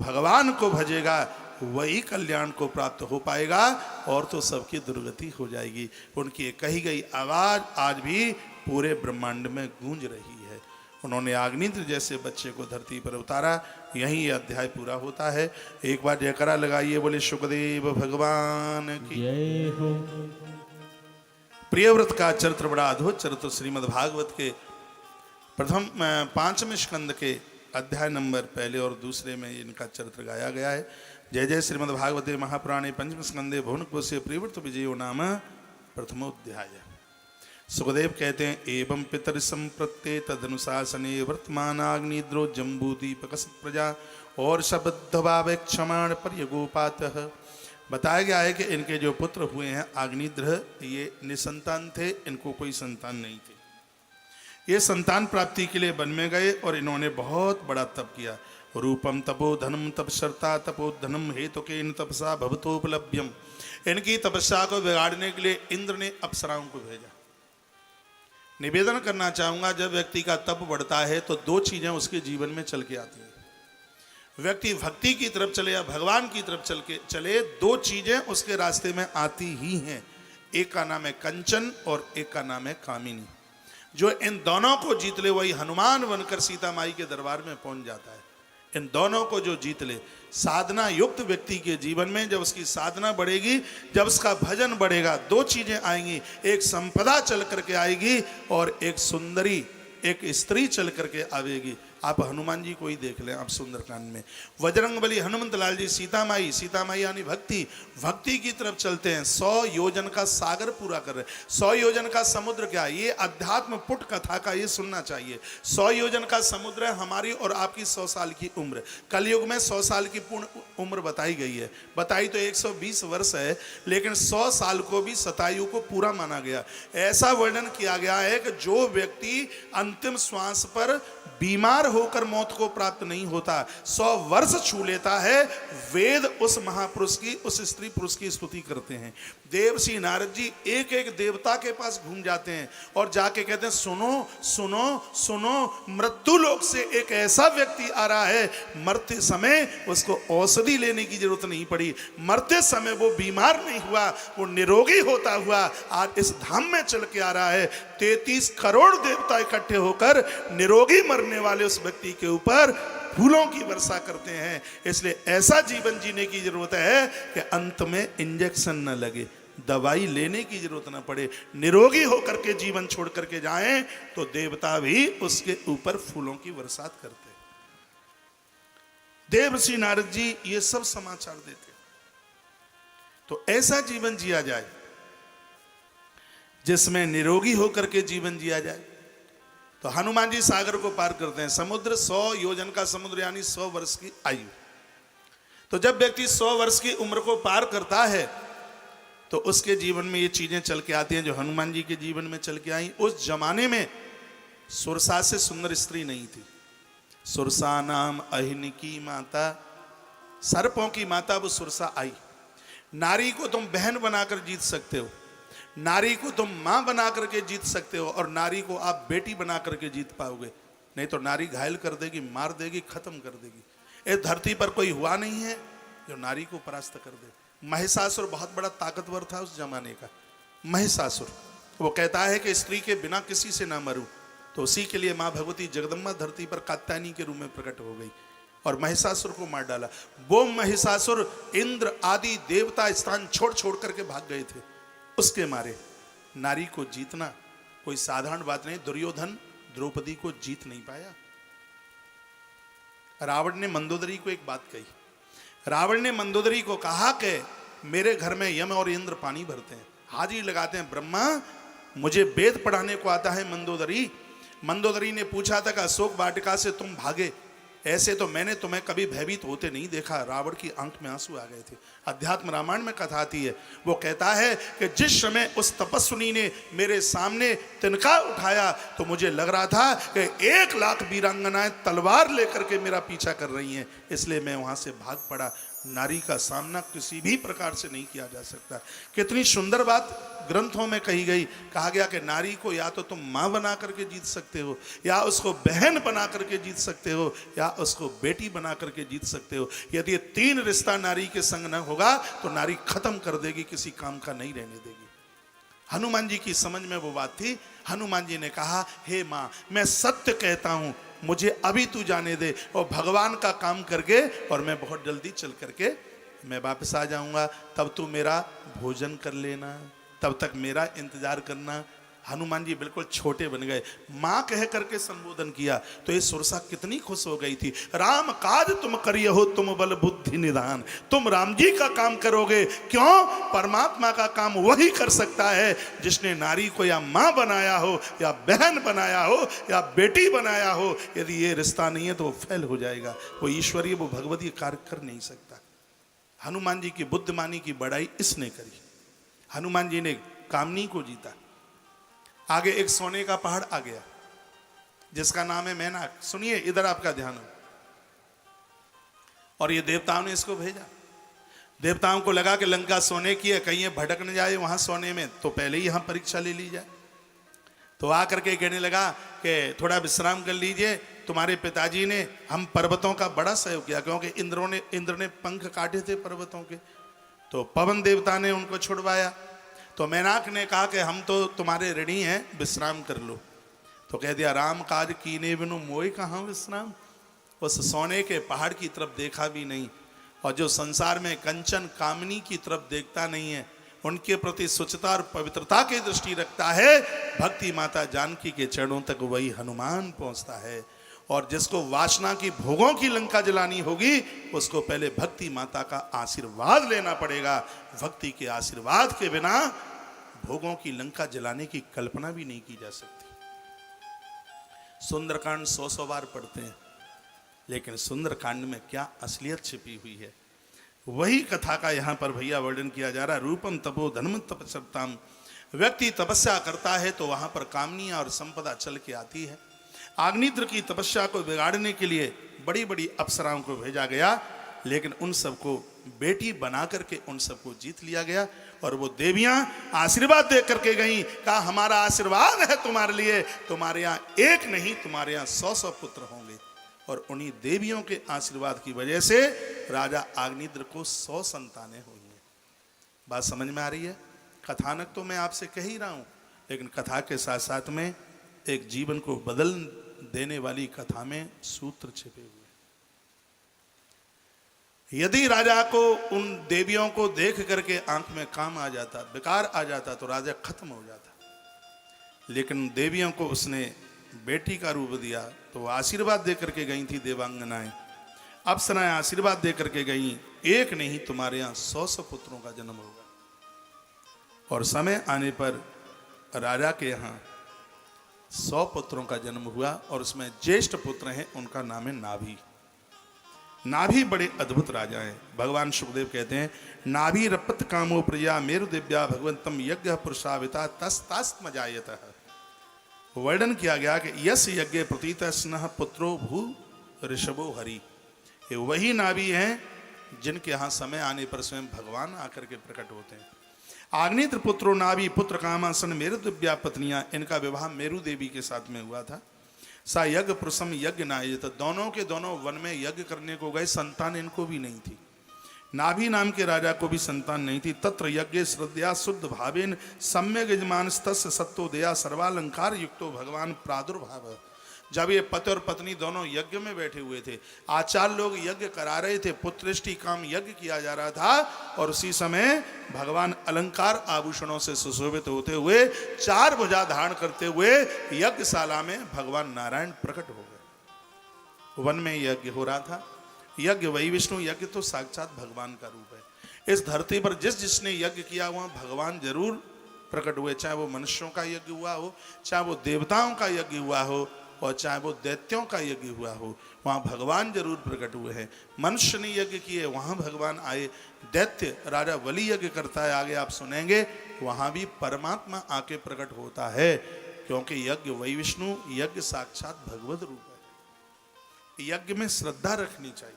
भगवान को भजेगा वही कल्याण को प्राप्त हो पाएगा, और तो सबकी दुर्गति हो जाएगी। उनकी कही गई आवाज आज भी पूरे ब्रह्मांड में गूंज रही है। उन्होंने अग्निद्र जैसे बच्चे को धरती पर उतारा। यहीं ये अध्याय पूरा होता है। एक बार जयकारा लगाइए, बोले सुखदेव भगवान की जय हो। प्रियव्रत का चरित्र बड़ा अद्भुत चरित्र श्रीमद् भागवत के प्रथम 5वें स्कंद के अध्याय नंबर पहले और दूसरे में इनका चरित्र गाया गया है। जय जय श्रीमद् भागवते महापुराणे पंचम स्कंदे भुवनकोशे प्रियव्रत विजयो नाम प्रथमोध्याय। सुखदेव कहते हैं, एवं पितर संप्रत्ये तदनुशासने वर्तमानाग्निद्रो जम्बूदीपक प्रजा और शब्दभाव क्षमाण पर्यगोपातः। बताया गया है कि इनके जो पुत्र हुए हैं अग्निद्र, ये निसंतान थे, इनको कोई संतान नहीं थे। ये संतान प्राप्ति के लिए वन में गए और इन्होंने बहुत बड़ा तप किया। रूपम तपो धनम तपस्ता तपो धनम हेतुकेन तपसा भवतोपलभ्यम। इनकी तपस्या को बिगाड़ने के लिए इंद्र ने अप्सराओं को भेजा। निवेदन करना चाहूंगा, जब व्यक्ति का तप बढ़ता है तो दो चीजें उसके जीवन में चल के आती हैं। व्यक्ति भक्ति की तरफ चले या भगवान की तरफ चले, दो चीजें उसके रास्ते में आती ही हैं। एक का नाम है कंचन और एक का नाम है कामिनी। जो इन दोनों को जीत ले वही हनुमान बनकर सीता माई के दरबार में पहुंच जाता है। इन दोनों को जो जीत ले, साधना युक्त व्यक्ति के जीवन में जब उसकी साधना बढ़ेगी, जब उसका भजन बढ़ेगा, दो चीजें आएंगी। एक संपदा चल करके आएगी और एक सुंदरी, एक स्त्री चल करके आवेगी। आप हनुमान जी को ही देख लें, आप सुंदरकांड में बजरंगबली हनुमंत लाल जी सीता माई यानी भक्ति की तरफ चलते हैं। 100 योजन का सागर पूरा कर रहे हैं। 100 योजन का समुद्र क्या है? ये अध्यात्म पुट कथा का ये सुनना चाहिए। 100 योजन का समुद्र है हमारी और आपकी 100 साल की उम्र। कलयुग में 100 साल की पूर्ण उम्र बताई गई है। बताई तो 120 वर्ष है, लेकिन 100 साल को भी शतायु को पूरा माना गया। ऐसा वर्णन किया गया है कि जो व्यक्ति अंतिम श्वास पर बीमार होकर मौत को प्राप्त नहीं होता, 100 वर्ष छू लेता है, वेद उस महापुरुष की, उस स्त्री पुरुष की स्तुति करते हैं। देवर्षि नारद जी एक एक देवता के पास घूम जाते हैं और जाके कहते हैं, सुनो सुनो सुनो, मृत्यु लोक से एक ऐसा व्यक्ति आ रहा है, मरते समय उसको औषधि लेने की जरूरत नहीं पड़ी, मरते समय वो बीमार नहीं हुआ, वो निरोगी होता हुआ आज इस धाम में चल के आ रहा है। 33 करोड़ देवता इकट्ठे होकर निरोगी मरने वाले उस व्यक्ति के ऊपर फूलों की वर्षा करते हैं। इसलिए ऐसा जीवन जीने की जरूरत है कि अंत में इंजेक्शन न लगे, दवाई लेने की जरूरत न पड़े, निरोगी होकर के जीवन छोड़ करके जाएं तो देवता भी उसके ऊपर फूलों की वर्षा करते। देवर्षि नारद जी ये सब समाचार देते। तो ऐसा जीवन जिया जाए जिसमें निरोगी होकर के जीवन जिया जाए। तो हनुमान जी सागर को पार करते हैं। समुद्र 100 योजन का समुद्र यानी 100 वर्ष की आयु। तो जब व्यक्ति 100 वर्ष की उम्र को पार करता है तो उसके जीवन में ये चीजें चल के आती हैं जो हनुमान जी के जीवन में चल के आई। उस जमाने में सुरसा से सुंदर स्त्री नहीं थी। सुरसा नाम अहिन की माता, सर्पों की माता वो सुरसा आई। नारी को तुम बहन बनाकर जीत सकते हो, नारी को तुम मां बना करके जीत सकते हो, और नारी को आप बेटी बना करके जीत पाओगे, नहीं तो नारी घायल कर देगी, मार देगी, खत्म कर देगी। इस धरती पर कोई हुआ नहीं है जो नारी को परास्त कर दे। महिषासुर बहुत बड़ा ताकतवर था उस जमाने का। महिषासुर वो कहता है कि स्त्री के बिना किसी से ना मरूं, तो उसी के लिए मां भगवती जगदम्बा धरती पर कात्यायनी के रूप में प्रकट हो गई और महिषासुर को मार डाला। वो महिषासुर इंद्र आदि देवता स्थान छोड़ छोड़ करके भाग गए थे। उसके मारे नारी को जीतना कोई साधारण बात नहीं। दुर्योधन द्रौपदी को जीत नहीं पाया। रावण ने मंदोदरी को एक बात कही। रावण ने मंदोदरी को कहा कि मेरे घर में यम और इंद्र पानी भरते हैं, हाजिरी लगाते हैं। ब्रह्मा मुझे वेद पढ़ाने को आता है मंदोदरी। मंदोदरी ने पूछा था कि अशोक वाटिका से तुम भागे, ऐसे तो मैंने तुम्हें कभी भयभीत होते नहीं देखा। रावण की आंख में आंसू आ गए थे। अध्यात्म रामायण में कथा आती है, वो कहता है कि जिस समय उस तपस्विनी ने मेरे सामने तिनका उठाया तो मुझे लग रहा था कि 1 लाख वीरांगनाएं तलवार लेकर के मेरा पीछा कर रही हैं, इसलिए मैं वहां से भाग पड़ा। नारी का सामना किसी भी प्रकार से नहीं किया जा सकता। कितनी सुंदर बात ग्रंथों में कही गई, कहा गया कि नारी को या तो तुम माँ बना करके जीत सकते हो, या उसको बहन बना करके जीत सकते हो, या उसको बेटी बना करके जीत सकते हो। यदि ये तीन रिश्ता नारी के संग न होगा तो नारी खत्म कर देगी, किसी काम का नहीं रहने देगी। हनुमान जी की समझ में वो बात थी। हनुमान जी ने कहा, हे माँ, मैं सत्य कहता हूं, मुझे अभी तू जाने दे और भगवान का काम करके, और मैं बहुत जल्दी चल करके मैं वापस आ जाऊंगा, तब तू मेरा भोजन कर लेना, तब तक मेरा इंतजार करना। हनुमान जी बिल्कुल छोटे बन गए, माँ कह करके संबोधन किया तो ये सुरसा कितनी खुश हो गई थी। राम काज तुम करिए हो, तुम बल बुद्धि निदान, तुम राम जी का काम करोगे। क्यों? परमात्मा का काम वही कर सकता है जिसने नारी को या माँ बनाया हो, या बहन बनाया हो, या बेटी बनाया हो। यदि ये रिश्ता नहीं है तो वो फेल हो जाएगा, वो ईश्वरीय, वो भगवतीय कार्य कर नहीं सकता। हनुमान जी की बुद्धिमानी की बड़ाई इसने करी। हनुमान जी ने कामनी को जीता। आगे एक सोने का पहाड़ आ गया जिसका नाम है मैनाक। सुनिए, इधर आपका ध्यान हो। और ये देवताओं ने इसको भेजा। देवताओं को लगा कि लंका सोने की है, कहीं ये भटक न जाए वहां सोने में, तो पहले ही यहां परीक्षा ले ली जाए। तो आकर के कहने लगा कि थोड़ा विश्राम कर लीजिए, तुम्हारे पिताजी ने हम पर्वतों का बड़ा सहयोग किया, क्योंकि इंद्र ने पंख काटे थे पर्वतों के, तो पवन देवता ने उनको छुड़वाया। तो मैनाक ने कहा कि हम तो तुम्हारे ऋणी हैं, विश्राम कर लो। तो कह दिया, राम काज कीने बिनु मोय कहाँ विश्राम। उस सोने के पहाड़ की तरफ देखा भी नहीं, और जो संसार में कंचन कामनी की तरफ देखता नहीं है, उनके प्रति स्वच्छता और पवित्रता की दृष्टि रखता है, भक्ति माता जानकी के चरणों तक वही हनुमान पहुंचता है। और जिसको वासना की भोगों की लंका जलानी होगी, उसको पहले भक्ति माता का आशीर्वाद लेना पड़ेगा। भक्ति के आशीर्वाद के बिना भोगों की लंका जलाने की कल्पना भी नहीं की जा सकती। सुंदरकांड 100 बार पढ़ते हैं, लेकिन सुंदरकांड में क्या असलियत छिपी हुई है, वही कथा का यहां पर भैया वर्णन किया जा रहा है। रूपम तपो धर्म तपस्याम। व्यक्ति तपस्या करता है तो वहां पर कामनियां और संपदा चल के आती है। अग्निद्र की तपस्या को बिगाड़ने के लिए बड़ी बड़ी अप्सराओं को भेजा गया, लेकिन उन सबको बेटी बना करके उन सबको जीत लिया गया। और वो देवियां आशीर्वाद दे करके गईं, कहा हमारा आशीर्वाद है तुम्हारे लिए, तुम्हारे यहाँ एक नहीं, तुम्हारे यहाँ 100 पुत्र होंगे। और उन्हीं देवियों के आशीर्वाद की वजह से राजा अग्निद्र को 100 संतानें हुई हैं। बात समझ में आ रही है? कथानक तो मैं आपसे कह ही रहा हूं, लेकिन कथा के साथ साथ में एक जीवन को बदल देने वाली कथा में सूत्र छिपे हुए। यदि राजा को उन देवियों को देख करके आंख में काम आ जाता, विकार आ जाता, तो राजा खत्म हो जाता। लेकिन देवियों को उसने बेटी का रूप दिया, तो आशीर्वाद दे करके गई थी देवांगनाएं, अप्सराएं आशीर्वाद दे करके गई, एक नहीं तुम्हारे यहाँ 100 पुत्रों का जन्म होगा। और समय आने पर राजा के यहाँ 100 पुत्रों का जन्म हुआ, और उसमें ज्येष्ठ पुत्र हैं, उनका नाम है नाभि। नाभि बड़े अद्भुत राजा हैं। भगवान सुखदेव कहते हैं, नाभि रपत कामो प्रिया मेरु दिव्या भगवंतम यज्ञ पुरुषाविता तस्तास्म जायतः। वर्णन किया गया कि यस यज्ञ प्रतीत स्नः पुत्रो भू ऋषभो हरि। ये वही नाभि हैं जिनके यहाँ समय आने पर स्वयं भगवान आकर के प्रकट होते हैं। अग्निद्र पुत्रो नाभि पुत्र कामासन मेरु दिव्या पत्नियां, इनका विवाह मेरु देवी के साथ में हुआ था। सा यज्ञ पुरुषम यज्ञ नायत, दोनों के दोनों वन में यज्ञ करने को गए, संतान इनको भी नहीं थी। नाभि नाम के राजा को भी संतान नहीं थी। तत्र यज्ञ श्रद्धया शुद्ध भावेन सम्यक यजमान तस्य सत्तो दया सर्वालंकार युक्तो भगवान प्रादुर्भाव। जब ये पति और पत्नी दोनों यज्ञ में बैठे हुए थे, आचार्य लोग यज्ञ करा रहे थे, पुत्रेष्टि काम यज्ञ किया जा रहा था, और उसी समय भगवान अलंकार आभूषणों से सुशोभित होते हुए 4 भुजा धारण करते हुए यज्ञशाला में भगवान नारायण प्रकट हो गए। वन में यज्ञ हो रहा था। यज्ञ वही विष्णु, यज्ञ तो साक्षात भगवान का रूप है। इस धरती पर जिसने यज्ञ किया वहां भगवान जरूर प्रकट हुए, चाहे वो मनुष्यों का यज्ञ हुआ हो, चाहे वो देवताओं का यज्ञ हुआ हो, और चाहे वो दैत्यों का यज्ञ हुआ हो, वहाँ भगवान जरूर प्रकट हुए हैं। मनुष्य ने यज्ञ किए, वहाँ भगवान आए। दैत्य राजा बलि यज्ञ करता है, आगे आप सुनेंगे, वहाँ भी परमात्मा आके प्रकट होता है, क्योंकि यज्ञ वही विष्णु, यज्ञ साक्षात भगवत रूप है। यज्ञ में श्रद्धा रखनी चाहिए।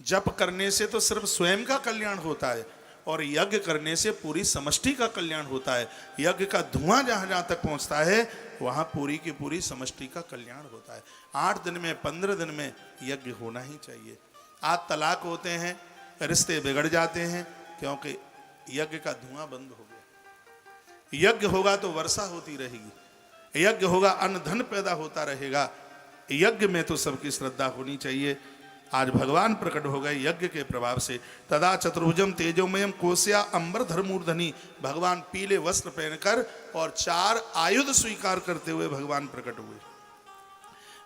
जप करने से तो सिर्फ स्वयं का कल्याण होता है और यज्ञ करने से पूरी समष्टि का कल्याण होता है। यज्ञ का धुआं जहां जहां तक पहुंचता है वहां पूरी की पूरी समष्टि का कल्याण होता है। 8 दिन में 15 दिन में यज्ञ होना ही चाहिए। आज तलाक होते हैं, रिश्ते बिगड़ जाते हैं, क्योंकि यज्ञ का धुआं बंद हो गया। यज्ञ होगा तो वर्षा होती रहेगी, यज्ञ होगा अन्न धन पैदा होता रहेगा। यज्ञ में तो सबकी श्रद्धा होनी चाहिए। आज भगवान प्रकट हो गए यज्ञ के प्रभाव से। तदा चतुर्भुजम तेजोमयम कोस्या अंबरधर मूर्धनि, भगवान पीले वस्त्र पहनकर और 4 आयुध स्वीकार करते हुए भगवान प्रकट हुए।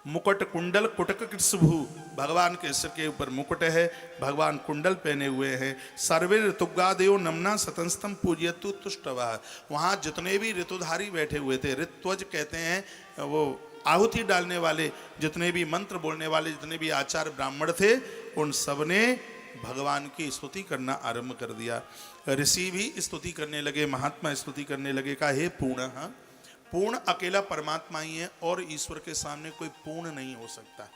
मुकुट कुंडल कुटक कृष्भु, भगवान के सिर के ऊपर मुकुट है, भगवान कुंडल पहने हुए हैं। सर्वे ऋतुगादेव नमना सतंस्तम पूजयतु तुष्टवा, वहाँ जितने भी ऋतुधारी बैठे हुए थे, ऋत्वज कहते हैं वो आहुति डालने वाले, जितने भी मंत्र बोलने वाले, जितने भी आचार्य ब्राह्मण थे, उन सब ने भगवान की स्तुति करना आरंभ कर दिया। ऋषि भी स्तुति करने लगे, महात्मा स्तुति करने लगे। कहा हे पूर्ण, पूर्ण अकेला परमात्मा ही है और ईश्वर के सामने कोई पूर्ण नहीं हो सकता।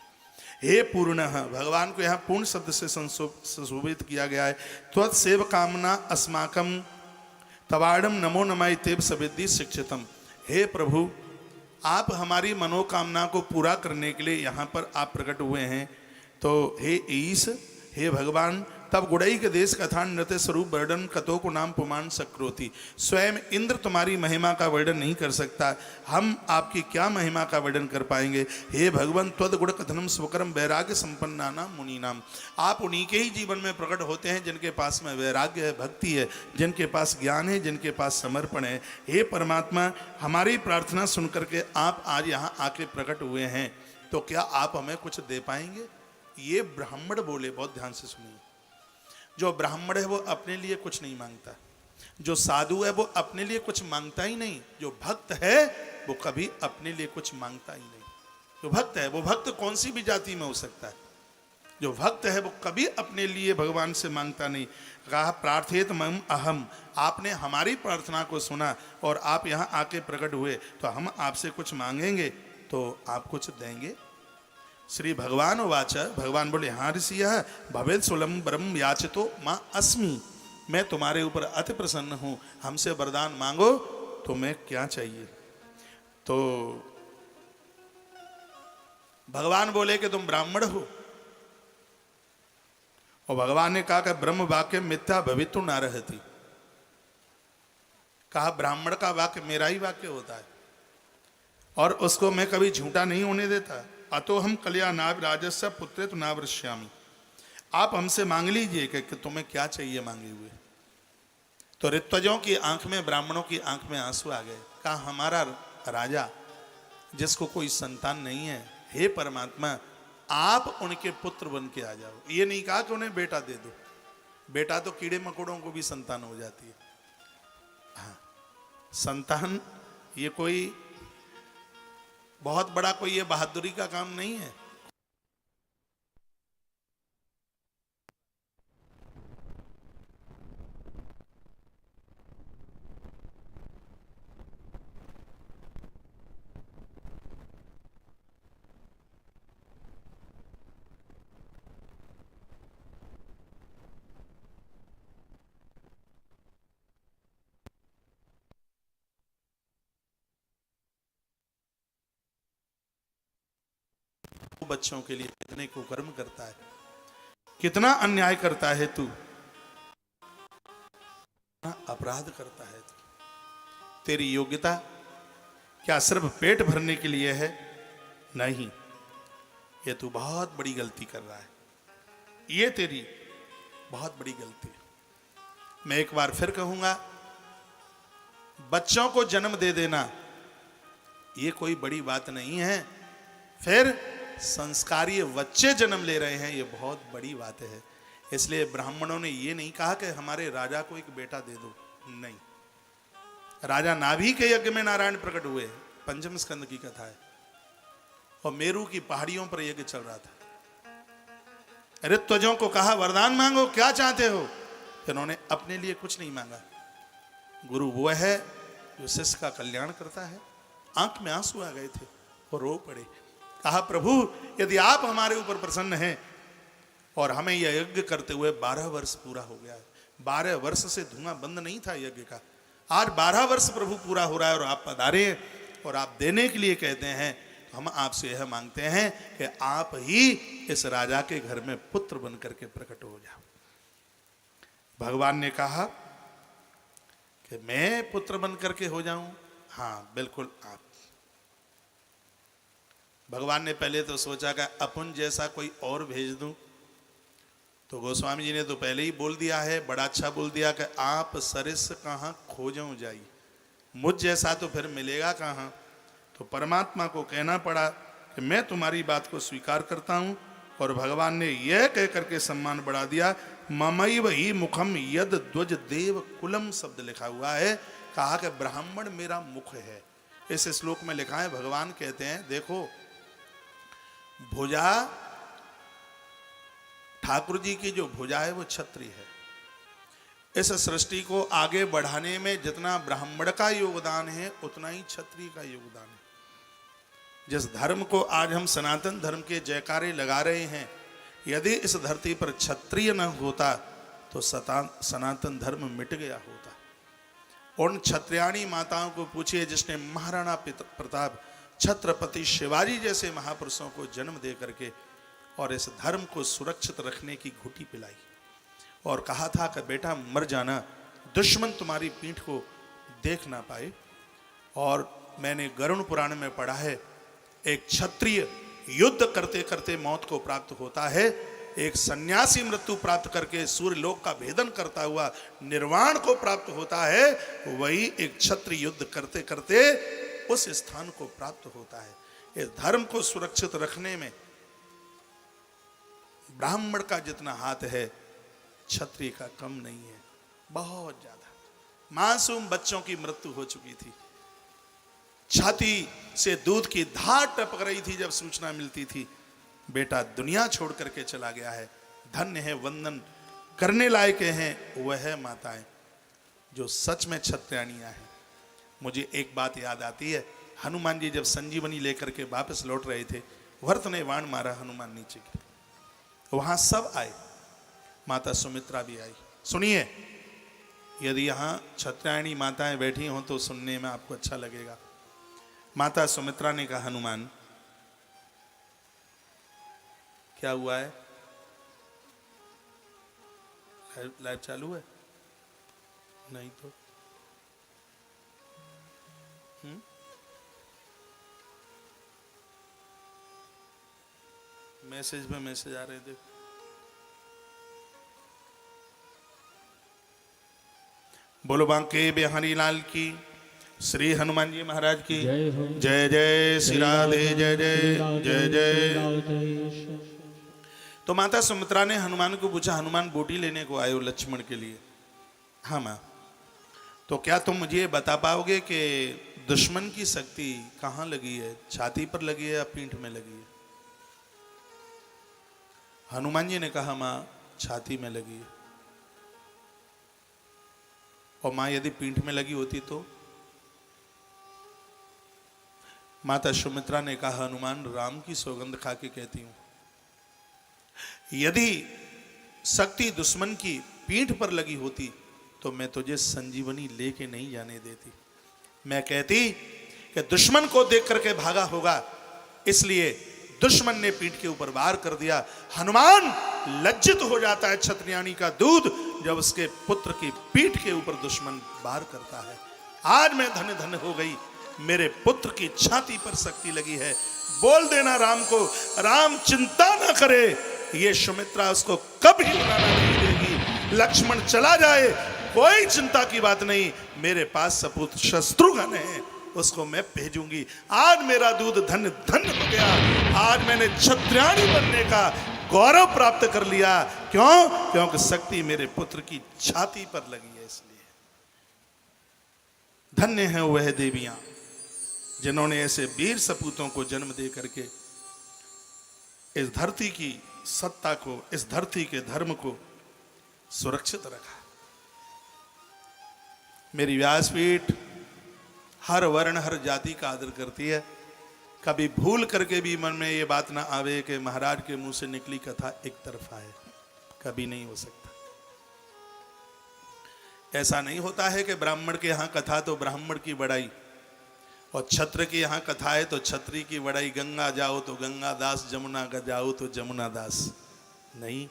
हे पूर्ण, भगवान को यहाँ पूर्ण शब्द से सुशोभित किया गया है। त्वत्सेव कामना अस्माकम तवाड़म नमो नमाय तेव सविद्धि शिक्षितम, हे प्रभु आप हमारी मनोकामना को पूरा करने के लिए यहाँ पर आप प्रकट हुए हैं। तो हे ईश, हे भगवान, तब गुड़ई के देश कथा नृत्य स्वरूप वर्णन कतो को नाम पुमान सक्रोति, स्वयं इंद्र तुम्हारी महिमा का वर्णन नहीं कर सकता, हम आपकी क्या महिमा का वर्णन कर पाएंगे। हे भगवान, त्वद गुण कथनम स्वकरम वैराग्य संपन्ना नाम मुनि नाम, आप उन्हीं के ही जीवन में प्रकट होते हैं जिनके पास में वैराग्य है, भक्ति है, जिनके पास ज्ञान है, जिनके पास समर्पण है। हे परमात्मा, हमारी प्रार्थना सुनकर के आप आज यहाँ आके प्रकट हुए हैं, तो क्या आप हमें कुछ दे पाएंगे। ये ब्राह्मण बोले, बहुत ध्यान से सुनिए। जो ब्राह्मण है वो अपने लिए कुछ नहीं मांगता, जो साधु है वो अपने लिए कुछ मांगता ही नहीं, जो भक्त है वो कभी अपने लिए कुछ मांगता ही नहीं। जो भक्त है, वो भक्त कौन सी भी जाति में हो सकता है, जो भक्त है वो कभी अपने लिए भगवान से मांगता नहीं। कहा प्रार्थेत मम अहम, आपने हमारी प्रार्थना को सुना और आप यहाँ आके प्रकट हुए, तो हम आपसे कुछ मांगेंगे तो आप कुछ देंगे। श्री भगवान वाच, भगवान बोले हाँ ऋषि, भवेद सुलम ब्रह्म याचितो माँ अस्मि, मैं तुम्हारे ऊपर अति प्रसन्न हूँ, हमसे वरदान मांगो, तुम्हें क्या चाहिए। तो भगवान बोले कि तुम ब्राह्मण हो, और भगवान ने कहा कि ब्रह्म वाक्य मिथ्या भवितु न रहती। कहा ब्राह्मण का वाक्य मेरा ही वाक्य होता है और उसको मैं कभी झूठा नहीं होने देता। अतो हम कल्याणाभ राजस्य पुत्रे तो नावृष्यामि, आप हमसे मांग लीजिए कि तुम्हें क्या चाहिए मांगे हुए। तो ऋत्वजों की आंख में, ब्राह्मणों की आंख में आंसू आ गए। कहा हमारा राजा जिसको कोई संतान नहीं है, हे परमात्मा आप उनके पुत्र बन के आ जाओ। ये नहीं कहा कि उन्हें बेटा दे दो, बेटा तो कीड़े मकोड़ों को भी संतान हो जाती है। हाँ, संतान ये कोई बहुत बड़ा कोई ये बहादुरी का काम नहीं है। बच्चों के लिए कितने कुकर्म करता है, कितना अन्याय करता है तू, अपराध करता है तू। तेरी योग्यता क्या सिर्फ पेट भरने के लिए है? नहीं, ये तू बहुत बड़ी गलती कर रहा है, ये तेरी बहुत बड़ी गलती है। मैं एक बार फिर कहूंगा, बच्चों को जन्म दे देना ये कोई बड़ी बात नहीं है, फिर संस्कारीय बच्चे जन्म ले रहे हैं, ये बहुत बड़ी बात है। इसलिए ब्राह्मणों ने ये नहीं कहा कि हमारे राजा को एक बेटा दे दो, नहीं। राजा नाभि के यज्ञ में नारायण प्रकट हुए, पंचम स्कंद की कथा है, और मेरू की पहाड़ियों पर यज्ञ चल रहा था। ऋत्वजों को कहा वरदान मांगो, क्या चाहते हो? इन्होंने अपने लिए कुछ नहीं मांगा। गुरु वो है जो शिष्य का कल्याण करता है। आंख में आंसू आ गए थे और रो पड़े। कहा प्रभु यदि आप हमारे ऊपर प्रसन्न हैं और हमें यह यज्ञ करते हुए 12 वर्ष पूरा हो गया है। 12 वर्ष से धुआं बंद नहीं था यज्ञ का। आज 12 वर्ष प्रभु पूरा हो रहा है और आप पधारे और आप देने के लिए कहते हैं। तो हम आपसे यह मांगते हैं कि आप ही इस राजा के घर में पुत्र बन करके प्रकट हो जाओ। भगवान ने कहा कि मैं पुत्र बन करके हो जाऊं? हाँ बिल्कुल आप। भगवान ने पहले तो सोचा कि अपन जैसा कोई और भेज दूं, तो गोस्वामी जी ने तो पहले ही बोल दिया है, बड़ा अच्छा बोल दिया कि आप सरिस कहाँ खोजों जाई, मुझ जैसा तो फिर मिलेगा कहाँ। तो परमात्मा को कहना पड़ा कि मैं तुम्हारी बात को स्वीकार करता हूँ। और भगवान ने यह कह करके सम्मान बढ़ा दिया, ममैव ही मुखम यद ध्वज देव कुलम शब्द लिखा हुआ है। कहा कि ब्राह्मण मेरा मुख है। इस श्लोक में लिखा है, भगवान कहते हैं देखो भुजा, ठाकुर जी की जो भुजा है वो क्षत्रिय है। इस सृष्टि को आगे बढ़ाने में जितना ब्राह्मण का योगदान है उतना ही क्षत्रिय का योगदान है। जिस धर्म को आज हम सनातन धर्म के जयकारे लगा रहे हैं, यदि इस धरती पर क्षत्रिय न होता तो सनातन धर्म मिट गया होता। उन क्षत्रियाणी माताओं को पूछिए जिसने महाराणा प्रताप, छत्रपति शिवाजी जैसे महापुरुषों को जन्म दे करके और इस धर्म को सुरक्षित रखने की घुटी पिलाई और कहा था कि बेटा मर जाना, दुश्मन तुम्हारी पीठ को देख ना पाए। और मैंने गरुड़ पुराण में पढ़ा है, एक क्षत्रिय युद्ध करते करते मौत को प्राप्त होता है, एक सन्यासी मृत्यु प्राप्त करके सूर्य लोक का भेदन करता हुआ निर्वाण को प्राप्त होता है, वही एक क्षत्रिय युद्ध करते करते उस स्थान को प्राप्त होता है। इस धर्म को सुरक्षित रखने में ब्राह्मण का जितना हाथ है क्षत्रिय का कम नहीं है, बहुत ज्यादा। मासूम बच्चों की मृत्यु हो चुकी थी, छाती से दूध की धार टपक रही थी जब सूचना मिलती थी बेटा दुनिया छोड़ करके चला गया है। धन्य है, वंदन करने लायक हैं वह माताएं जो सच में क्षत्रियाणियां हैं। मुझे एक बात याद आती है, हनुमान जी जब संजीवनी लेकर के वापस लौट रहे थे, भरत ने वाण मारा, हनुमान नीचे गिरे, वहां सब आए, माता सुमित्रा भी आई। सुनिए, यदि यहां क्षत्रियाणी माताएं बैठी हों तो सुनने में आपको अच्छा लगेगा। माता सुमित्रा ने कहा, हनुमान क्या हुआ है? लाइव चालू है? नहीं तो मैसेज में मैसेज आ रहे थे। बोलो बांके बिहारी लाल की, श्री हनुमान जी महाराज की जय जय श्री राधे जय जय जय जय। तो माता सुमित्रा ने हनुमान को पूछा, हनुमान बोटी लेने को आए हो लक्ष्मण के लिए? हाँ माँ। तो क्या तुम मुझे बता पाओगे कि दुश्मन की शक्ति कहाँ लगी है, छाती पर लगी है या पीठ में लगी है? हनुमान जी ने कहा, माँ छाती में लगी है। और माँ यदि पीठ में लगी होती तो? माता सुमित्रा ने कहा, हनुमान राम की सौगंध खा के कहती हूं, यदि शक्ति दुश्मन की पीठ पर लगी होती तो मैं तुझे संजीवनी लेके नहीं जाने देती। मैं कहती कि दुश्मन को देख करके भागा होगा, इसलिए दुश्मन ने पीठ के ऊपर वार कर दिया। हनुमान लज्जित हो जाता है क्षत्रियाणी का दूध जब उसके पुत्र की पीठ के ऊपर दुश्मन वार करता है। आज मैं धन्य धन्य हो गई, मेरे पुत्र की छाती पर शक्ति लगी है। बोल देना राम को, राम चिंता ना करे, ये सुमित्रा उसको कभी उड़ाना नहीं देगी। लक्ष्मण चला जाए कोई चिंता की बात नहीं, मेरे पास सपूत शत्रुघ्न है, उसको मैं भेजूंगी। आज मेरा दूध धन्य धन्य हो गया, आज मैंने क्षत्रियाणी बनने का गौरव प्राप्त कर लिया। क्यों? क्योंकि शक्ति मेरे पुत्र की छाती पर लगी है। इसलिए धन्य है वह देवियां जिन्होंने ऐसे वीर सपूतों को जन्म दे करके इस धरती की सत्ता को, इस धरती के धर्म को सुरक्षित रखा। मेरी व्यासपीठ हर वर्ण हर जाति का आदर करती है। कभी भूल करके भी मन में ये बात ना आवे कि महाराज के मुंह से निकली कथा एक तरफा है। कभी नहीं हो सकता। ऐसा नहीं होता है कि ब्राह्मण के यहाँ कथा तो ब्राह्मण की बड़ाई, और छत्र के यहाँ कथा है तो छत्री की बड़ाई, गंगा जाओ तो गंगा दास, जमुना का जाओ तो जमुना दास। नहीं,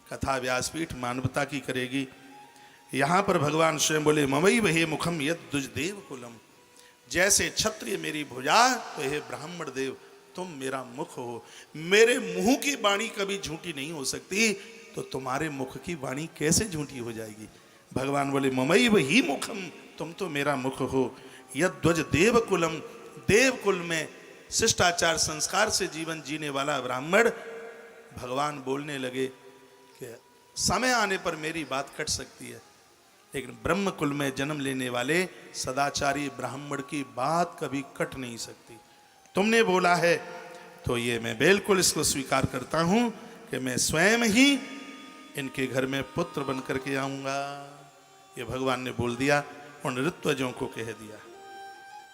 कथा व्यासपीठ मानवता की करेगी। यहाँ पर भगवान स्वयं बोले ममई वहे मुखम यद दुजदेव कुलम, जैसे क्षत्रिय मेरी भुजा तो हे ब्राह्मण देव तुम मेरा मुख हो। मेरे मुंह की वाणी कभी झूठी नहीं हो सकती, तो तुम्हारे मुख की वाणी कैसे झूठी हो जाएगी। भगवान बोले ममई वही मुखम, तुम तो मेरा मुख हो। यद ध्वज देव कुलम, देव कुल में शिष्टाचार संस्कार से जीवन जीने वाला ब्राह्मण। भगवान बोलने लगे कि समय आने पर मेरी बात कट सकती है, लेकिन ब्रह्म कुल में जन्म लेने वाले सदाचारी ब्राह्मण की बात कभी कट नहीं सकती। तुमने बोला है तो ये मैं बिल्कुल इसको स्वीकार करता हूं कि मैं स्वयं ही इनके घर में पुत्र बन करके आऊंगा। ये भगवान ने बोल दिया, उन ऋत्वजों को कह दिया,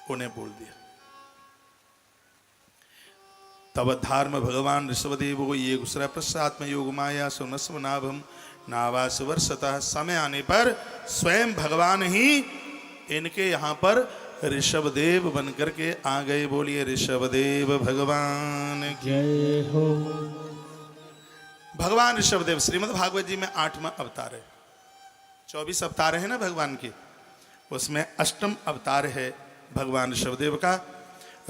उन्हें बोल दिया। तब धार्म भगवान ऋषभदेव ये गुसरा प्रसात्म योग माया सुनस्व नाभम नावास वर्षतः। समय आने पर स्वयं भगवान ही इनके यहाँ पर ऋषभदेव बन करके आ गए। बोलिए ऋषभदेव भगवान जय हो। भगवान ऋषभदेव श्रीमद् भागवत जी में 8वां अवतार है। 24 अवतार है ना भगवान के, उसमें 8वां अवतार है भगवान ऋषभदेव का।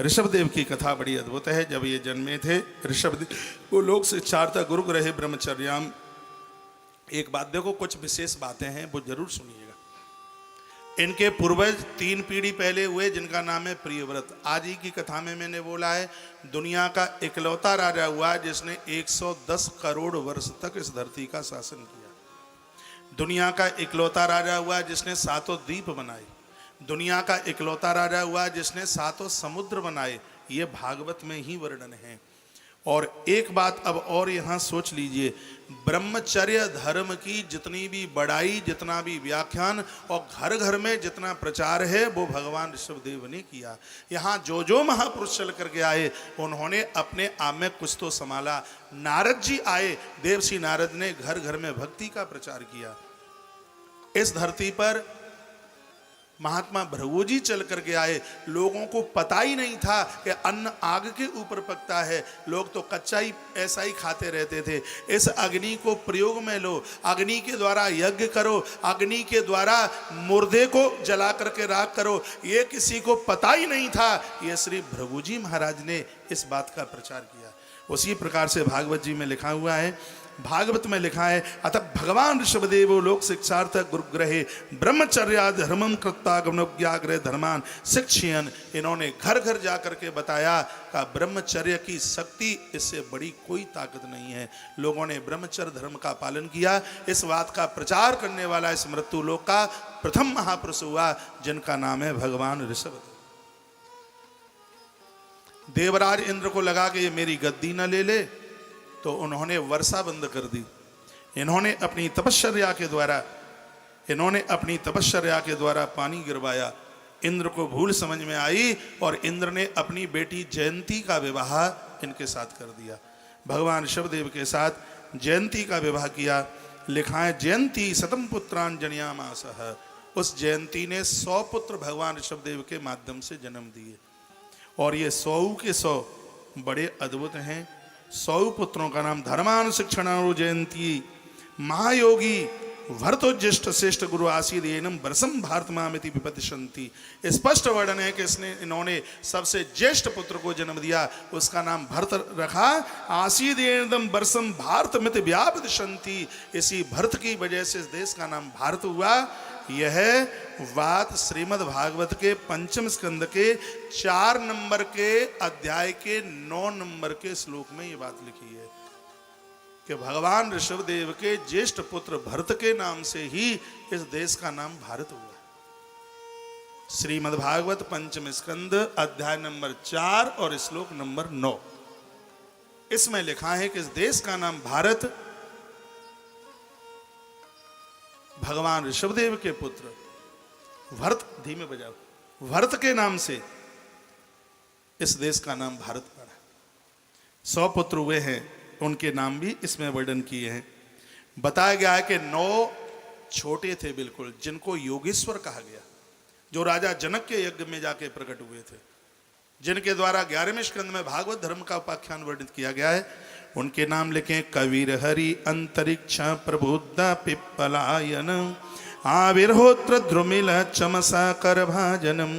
ऋषभदेव की कथा बड़ी अद्भुत है। जब ये जन्मे थे ऋषभदेव, वो लोग शिक्षार्थ गुरु रहे ब्रह्मचर्याम। एक बात देखो, कुछ विशेष बातें हैं वो जरूर सुनिएगा। इनके पूर्वज 3 पीढ़ी पहले हुए जिनका नाम है प्रियव्रत। आज ही की कथा में मैंने बोला है, दुनिया का इकलौता राजा हुआ जिसने 110 करोड़ वर्ष तक इस धरती का शासन किया। दुनिया का इकलौता राजा हुआ जिसने 7 द्वीप बनाए। दुनिया का इकलौता राजा हुआ जिसने 7 समुद्र बनाए। ये भागवत में ही वर्णन है। और एक बात अब और यहाँ सोच लीजिए, ब्रह्मचर्य धर्म की जितनी भी बड़ाई, जितना भी व्याख्यान और घर घर में जितना प्रचार है वो भगवान ऋषभदेव ने किया। यहाँ जो जो महापुरुष चल करके आए उन्होंने अपने आप में कुछ तो संभाला। नारद जी आए, देवर्षि नारद ने घर घर में भक्ति का प्रचार किया। इस धरती पर महात्मा भृगु जी चल करके आए। लोगों को पता ही नहीं था कि अन्न आग के ऊपर पकता है। लोग तो कच्चा ही ऐसा ही खाते रहते थे। इस अग्नि को प्रयोग में लो, अग्नि के द्वारा यज्ञ करो, अग्नि के द्वारा मुर्दे को जला करके राख करो, ये किसी को पता ही नहीं था। ये श्री भृगु जी महाराज ने इस बात का प्रचार किया। उसी प्रकार से भागवत जी में लिखा हुआ है, भागवत में लिखा है, अतः भगवान ऋषभदेव लोक शिक्षार्थ गुरुग्रहे ब्रह्मचर्या धर्मम कृत्वा गमनोज्ञाग्रह धर्मान शिक्षयन। इन्होंने घर घर जाकर के बताया कि ब्रह्मचर्य की शक्ति इससे बड़ी कोई ताकत नहीं है। लोगों ने ब्रह्मचर्य धर्म का पालन किया। इस बात का प्रचार करने वाला इस मृत्यु लोक का प्रथम महापुरुष हुआ जिनका नाम है भगवान ऋषभदेव। देवराज इंद्र को लगा कि ये मेरी गद्दी न ले ले, तो उन्होंने वर्षा बंद कर दी। इन्होंने अपनी तपश्चर्या के द्वारा पानी गिरवाया। इंद्र को भूल समझ में आई और इंद्र ने अपनी बेटी जयंती का विवाह इनके साथ कर दिया। भगवान ऋषभदेव के साथ जयंती का विवाह किया। लिखा है, जयंती शतम पुत्रान जनियामासः। उस जयंती ने 100 पुत्र भगवान ऋषभदेव के माध्यम से जन्म दिए। और ये 100 के 100 बड़े अद्भुत हैं। 100 पुत्रों का नाम धर्मान शिक्षणारो जयंती महायोगी भरतोज्येष्ठ श्रेष्ठ गुरु आसीद एनम वर्षम भारत मामिति विपतिशंति। स्पष्ट वर्णन है कि इन्होंने सबसे ज्येष्ठ पुत्र को जन्म दिया, उसका नाम भरत रखा। आसीद एनम वर्षम भारत मित व्यापतिशंति। इसी भरत की वजह से इस देश का नाम भारत हुआ। यह बात श्रीमद् भागवत के 5वें स्कंद के 4 नंबर के अध्याय के 9 नंबर के श्लोक में ये बात लिखी है कि भगवान ऋषभदेव के ज्येष्ठ पुत्र भरत के नाम से ही इस देश का नाम भारत हुआ। श्रीमद् भागवत 5वें स्कंद अध्याय नंबर 4 और श्लोक नंबर 9, इसमें लिखा है कि इस देश का नाम भारत भगवान ऋषभदेव के पुत्र भरत, धीमे बजाओ, भरत के नाम से इस देश का नाम भारत पड़ा। 100 पुत्र हुए हैं, उनके नाम भी इसमें वर्णन किए हैं। बताया गया है कि 9 छोटे थे बिल्कुल, जिनको योगेश्वर कहा गया, जो राजा जनक के यज्ञ में जाके प्रकट हुए थे, जिनके द्वारा 11वें स्कंद में भागवत धर्म का उपाख्यान वर्णित किया गया है। उनके नाम लिखें, कबीर हरि अंतरिक्ष प्रबुद्ध पिप्पलायन आविर्होत्र द्रुमिल चमसा कर भाजनम।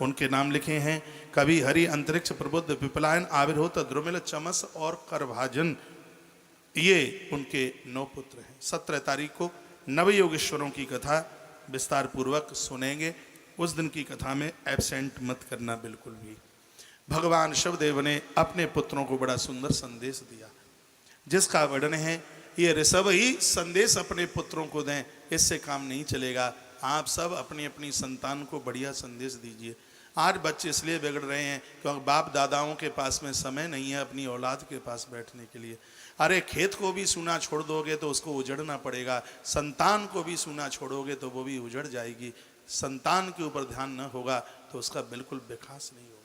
उनके नाम लिखे हैं कवि हरि अंतरिक्ष प्रबुद्ध पिपलायन आविर्होत्र द्रुमिल चमस और करभाजन। ये उनके 9 पुत्र हैं। 17 तारीख को नवयोगेश्वरों की कथा विस्तार पूर्वक सुनेंगे। उस दिन की कथा में एब्सेंट मत करना बिल्कुल भी। भगवान शिवदेव ने अपने पुत्रों को बड़ा सुंदर संदेश दिया, जिसका वर्णन है। ये ऋषभ ही संदेश अपने पुत्रों को दें, इससे काम नहीं चलेगा। आप सब अपनी अपनी संतान को बढ़िया संदेश दीजिए। आज बच्चे इसलिए बिगड़ रहे हैं क्योंकि बाप दादाओं के पास में समय नहीं है अपनी औलाद के पास बैठने के लिए। अरे खेत को भी सूना छोड़ दोगे तो उसको उजड़ना पड़ेगा, संतान को भी सूना छोड़ोगे तो वो भी उजड़ जाएगी। संतान के ऊपर ध्यान न होगा तो उसका बिल्कुल विकास नहीं होगा।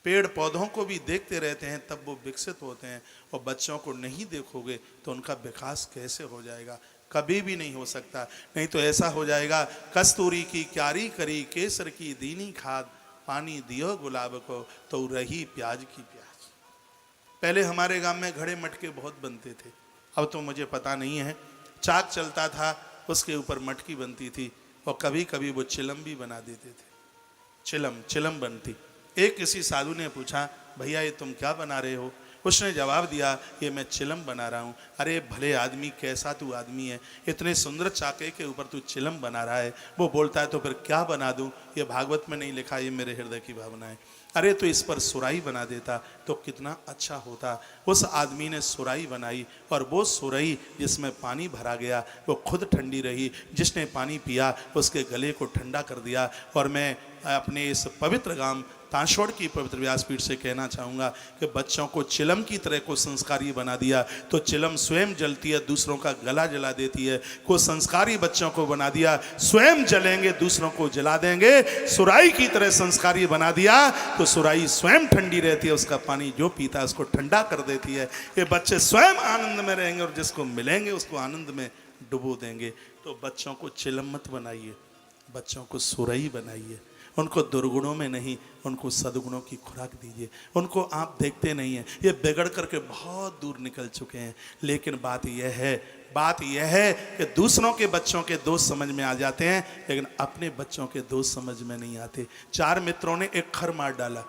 पेड़ पौधों को भी देखते रहते हैं तब वो विकसित होते हैं, और बच्चों को नहीं देखोगे तो उनका विकास कैसे हो जाएगा? कभी भी नहीं हो सकता। नहीं तो ऐसा हो जाएगा, कस्तूरी की क्यारी करी केसर की दीनी खाद, पानी दियो गुलाब को तो रही प्याज की प्याज। पहले हमारे गांव में घड़े मटके बहुत बनते थे, अब तो मुझे पता नहीं है। चाक चलता था, उसके ऊपर मटकी बनती थी, और कभी कभी वो चिलम भी बना देते थे। चिलम बनती। एक किसी साधु ने पूछा, भैया ये तुम क्या बना रहे हो? उसने जवाब दिया, ये मैं चिलम बना रहा हूँ। अरे भले आदमी, कैसा तू आदमी है, इतने सुंदर चाके के ऊपर तू चिलम बना रहा है। वो बोलता है तो फिर क्या बना दूँ? ये भागवत में नहीं लिखा, ये मेरे हृदय की भावना है। अरे तो इस पर सुराई बना देता तो कितना अच्छा होता। उस आदमी ने सुराई बनाई, और वो सुराई जिसमें पानी भरा गया वो खुद ठंडी रही। जिसने पानी पिया उसके गले को ठंडा कर दिया। और मैं अपने इस पवित्र गांव तांशोड़ की पवित्र व्यासपीठ से कहना चाहूँगा कि बच्चों को चिलम की तरह को संस्कारी बना दिया तो चिलम स्वयं जलती है, दूसरों का गला जला देती है। को संस्कारी बच्चों को बना दिया, स्वयं जलेंगे, दूसरों को जला देंगे। सुराई की तरह संस्कारी बना दिया तो सुराई स्वयं ठंडी रहती है, उसका पानी जो पीता है उसको ठंडा कर देती है। ये बच्चे स्वयं आनंद में रहेंगे और जिसको मिलेंगे उसको आनंद में डुबो देंगे। तो बच्चों को चिलम मत बनाइए, बच्चों को सुराई बनाइए। उनको दुर्गुणों में नहीं, उनको सद्गुणों की खुराक दीजिए। उनको आप देखते नहीं हैं, ये बिगड़ करके बहुत दूर निकल चुके हैं। लेकिन बात यह है कि दूसरों के बच्चों के दोस्त समझ में आ जाते हैं, लेकिन अपने बच्चों के दोस्त समझ में नहीं आते। 4 मित्रों ने एक खर मार डाला,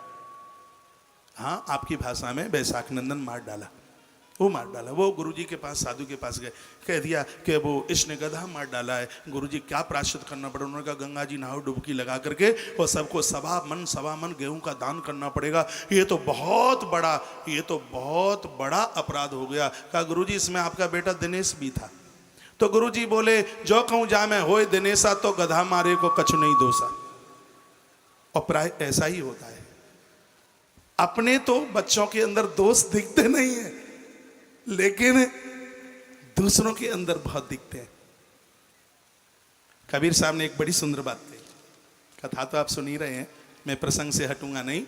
हाँ आपकी भाषा में बैसाख नंदन मार डाला, वो मार डाला। वो गुरुजी के पास, साधु के पास गए, कह दिया कि वो इसने गधा मार डाला है, गुरुजी क्या प्रायश्चित करना पड़ेगा? उन्होंने कहा गंगा जी नहाओ डुबकी लगा करके और सबको सवा मन गेहूं का दान करना पड़ेगा। ये तो बहुत बड़ा अपराध हो गया। कहा गुरुजी इसमें आपका बेटा दिनेश भी था। तो गुरुजी बोले, जो कहूँ जा मैं होए दिनेशा तो गधा मारे को कछु नहीं दोषा। और प्राय ऐसा ही होता है, अपने तो बच्चों के अंदर दोस्त दिखते नहीं है, लेकिन दूसरों के अंदर बहुत दिखते हैं। कबीर साहब ने एक बड़ी सुंदर बात कही, कथा तो आप सुन ही रहे हैं, मैं प्रसंग से हटूंगा नहीं।